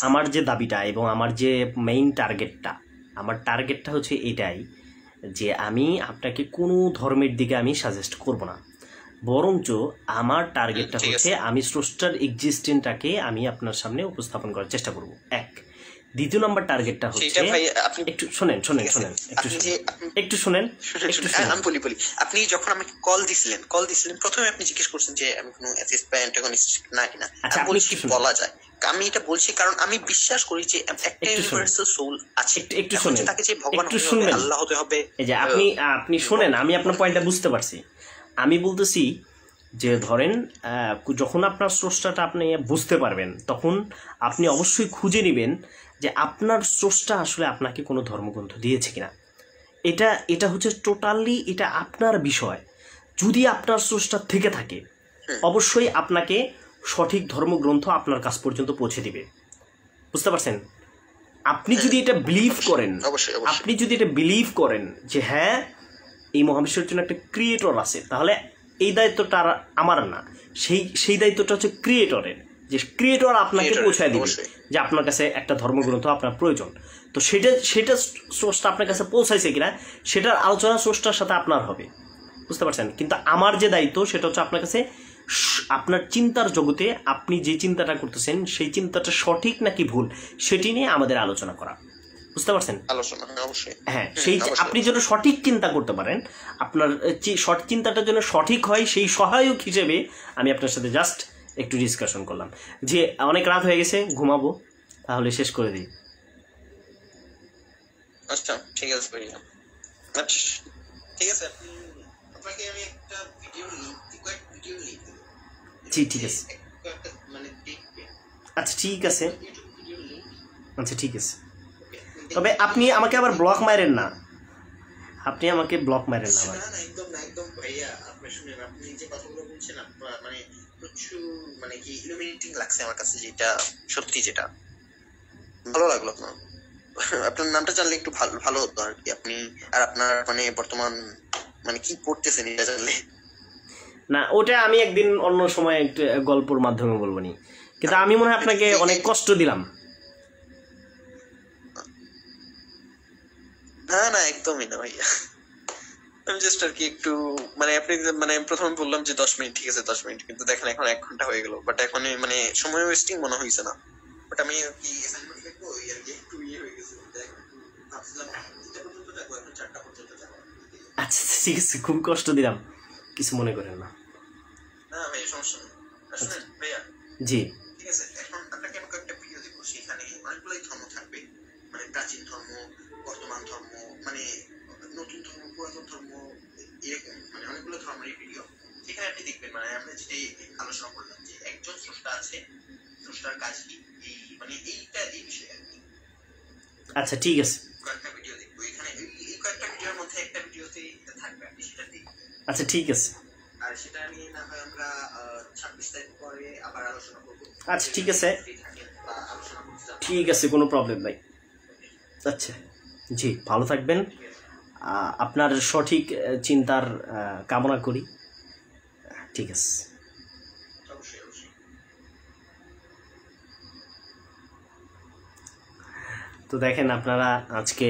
আমার যে দাবিটা এবং আমার যে মেইন টার্গেটটা, আমার টার্গেটটা হচ্ছে এটাই যে আমি আপনাকে কোনো ধর্মের দিকে আমি সাজেস্ট করব না, বরঞ্চ আমার টার্গেটটা হচ্ছে আমি স্রষ্টার এক্সিস্টেন্সটাকে আমি আপনার সামনে উপস্থাপন করার চেষ্টা করব। এক, দ্বিতীয় নম্বর টার্গেটটা হচ্ছে, একটু শুনেন আমি বলি। আপনি যখন আমাকে কল দিছিলেন প্রথমে আপনি জিজ্ঞেস করছেন যে আমি কোনো অ্যাথিস্ট বা অ্যান্টাগনিস্ট নাকি না। আচ্ছা, আমি বলছি বলা যায়, আমি এটা বলছি কারণ আমি বিশ্বাস করি যে একটা ইউনিভার্সাল সোল আছে। একটু শুনেন, তাকে যে ভগবান হতে হবে, আল্লাহ হতে হবে, এই যে আপনি শুনেন, আমি আপনার পয়েন্টটা বুঝতে পারছি। আমি বলতেছি যে ধরেন যখন আপনার স্রষ্টাটা আপনি বুঝতে পারবেন, তখন আপনি অবশ্যই খুঁজে নেবেন যে আপনার স্রষ্টা আসলে আপনাকে কোনো ধর্মগ্রন্থ দিয়েছে কিনা। এটা হচ্ছে টোটালি এটা আপনার বিষয়। যদি আপনার স্রষ্টা থেকে থাকে, অবশ্যই আপনাকে সঠিক ধর্মগ্রন্থ আপনার কাছ পর্যন্ত পৌঁছে দিবে। বুঝতে পারছেন? আপনি যদি এটা বিলিভ করেন যে হ্যাঁ, এই মহাবিশ্বের জন্য একটা ক্রিয়েটর আছে, তাহলে এই দায়িত্বটা আমার না, সেই দায়িত্বটা হচ্ছে ক্রিয়েটরের, যে ক্রিয়েটর আপনাকে পৌঁছায় দিবে যে আপনার কাছে একটা ধর্মগ্রন্থ আপনার প্রয়োজন। তো সেটা স্রষ্টা আপনার কাছে পৌঁছাইছে কিনা সেটার আলোচনা স্রষ্টার সাথে আপনার হবে। বুঝতে পারছেন? কিন্তু আমার যে দায়িত্ব সেটা হচ্ছে আপনার কাছে আপনার চিন্তার জগতে আপনি যে চিন্তাটা করতেছেন সেই চিন্তাটা সঠিক নাকি ভুল সেটি নিয়ে আমাদের আলোচনা করা। বুঝতে পারছেন? হ্যাঁ, সেই আপনি যেন সঠিক চিন্তা করতে পারেন, আপনার চিন্তাটার জন্য সঠিক হয়, সেই সহায়ক হিসেবে আমি আপনার সাথে জাস্ট একটু ডিসকাশন করলাম। যে অনেক রাত হয়ে গেছে, ঘুমাবো, তাহলে শেষ করে দিই। আচ্ছা ঠিক আছে ভাইয়া, ঠিক আছে, আপনাকে আমি একটা ভিডিও লিংক জি ঠিক আছে, মানে দেখবেন। আচ্ছা ঠিক আছে, আচ্ছা ঠিক আছে, তবে আপনি আমাকে আবার ব্লক মারেন না, একদম ভাইয়া, আপনি শুনেন, আপনি যে কথাগুলো বলছেন মানে প্রচুর মানে কি ইলুমিনেটিং লাগছে আমার কাছে, যেটা সত্যি, যেটা ভালো লাগলো। আপনার নামটা জানলে একটু ভালো হতো আর কি। আপনি আর আপনার মানে বর্তমান মানে কি পড়তেছেন এটা জানলে। না, ওটা আমি একদিন অন্য সময় একটু গল্পের মাধ্যমে বলবো নি, কিন্তু আমি মনে হয় আপনাকে অনেক কষ্ট দিলাম। না একদমই না ভাইয়া, আমি জাস্ট আর কি একটু মানে আপনি মানে প্রথমে বললাম যে 10 মিনিট, ঠিক আছে 10 মিনিট, কিন্তু দেখেন এখন 1 ঘন্টা হয়ে গেল। বাট এখন মানে সময় ওয়েস্টিং মনে হইছে না। বাট আমি কি অ্যাসাইনমেন্ট লিখবো আর কি, একটু হয়ে গেছে, ভাবছিলাম 3টা পর্যন্ত যাবো, এখন 4টা পর্যন্ত যাবো। আচ্ছা ঠিক আছে, খুব কষ্ট দিলাম, কিছু মনে করেন না। না ভাই সমস্যা নেই, আসলে ভাইয়া জি ঠিক আছে। এখন আপনাকে আমি একটা ভিডিও দেবো, সেখানে অনেকগুলোই ধর্ম থাকবে, মানে প্রাচীন ধর্ম, বর্তমান ধর্ম, মানে নতুন ধর্ম, পুরাতন ধর্ম, এরকম মানে অনেকগুলো ধর্মের ভিডিও। সেখানে আপনি দেখবেন মানে আমরা যেটাই আলোচনা করলাম যে একজন স্রষ্টা আছে, স্রষ্টার কাজ কি, এই মানে এই বিষয়ে আর কি। আচ্ছা ঠিক আছে, কয়েকটা ভিডিও দেখবো এখানে, এই কয়েকটা ভিডিওর মধ্যে একটা ভিডিওতে এটা থাকবে, আপনি সেটা দেখবেন। আচ্ছা ঠিক আছে, আর সেটা নিয়ে না হয় আমরা 26 তারিখ পরে আবার আলোচনা করবো। আচ্ছা ঠিক আছে, ঠিক আছে, কোনো প্রবলেম নাই। আচ্ছা জি, ভালো থাকবেন, আপনার সঠিক চিন্তার কামনা করি। ঠিক আছে, তো দেখেন আপনারা আজকে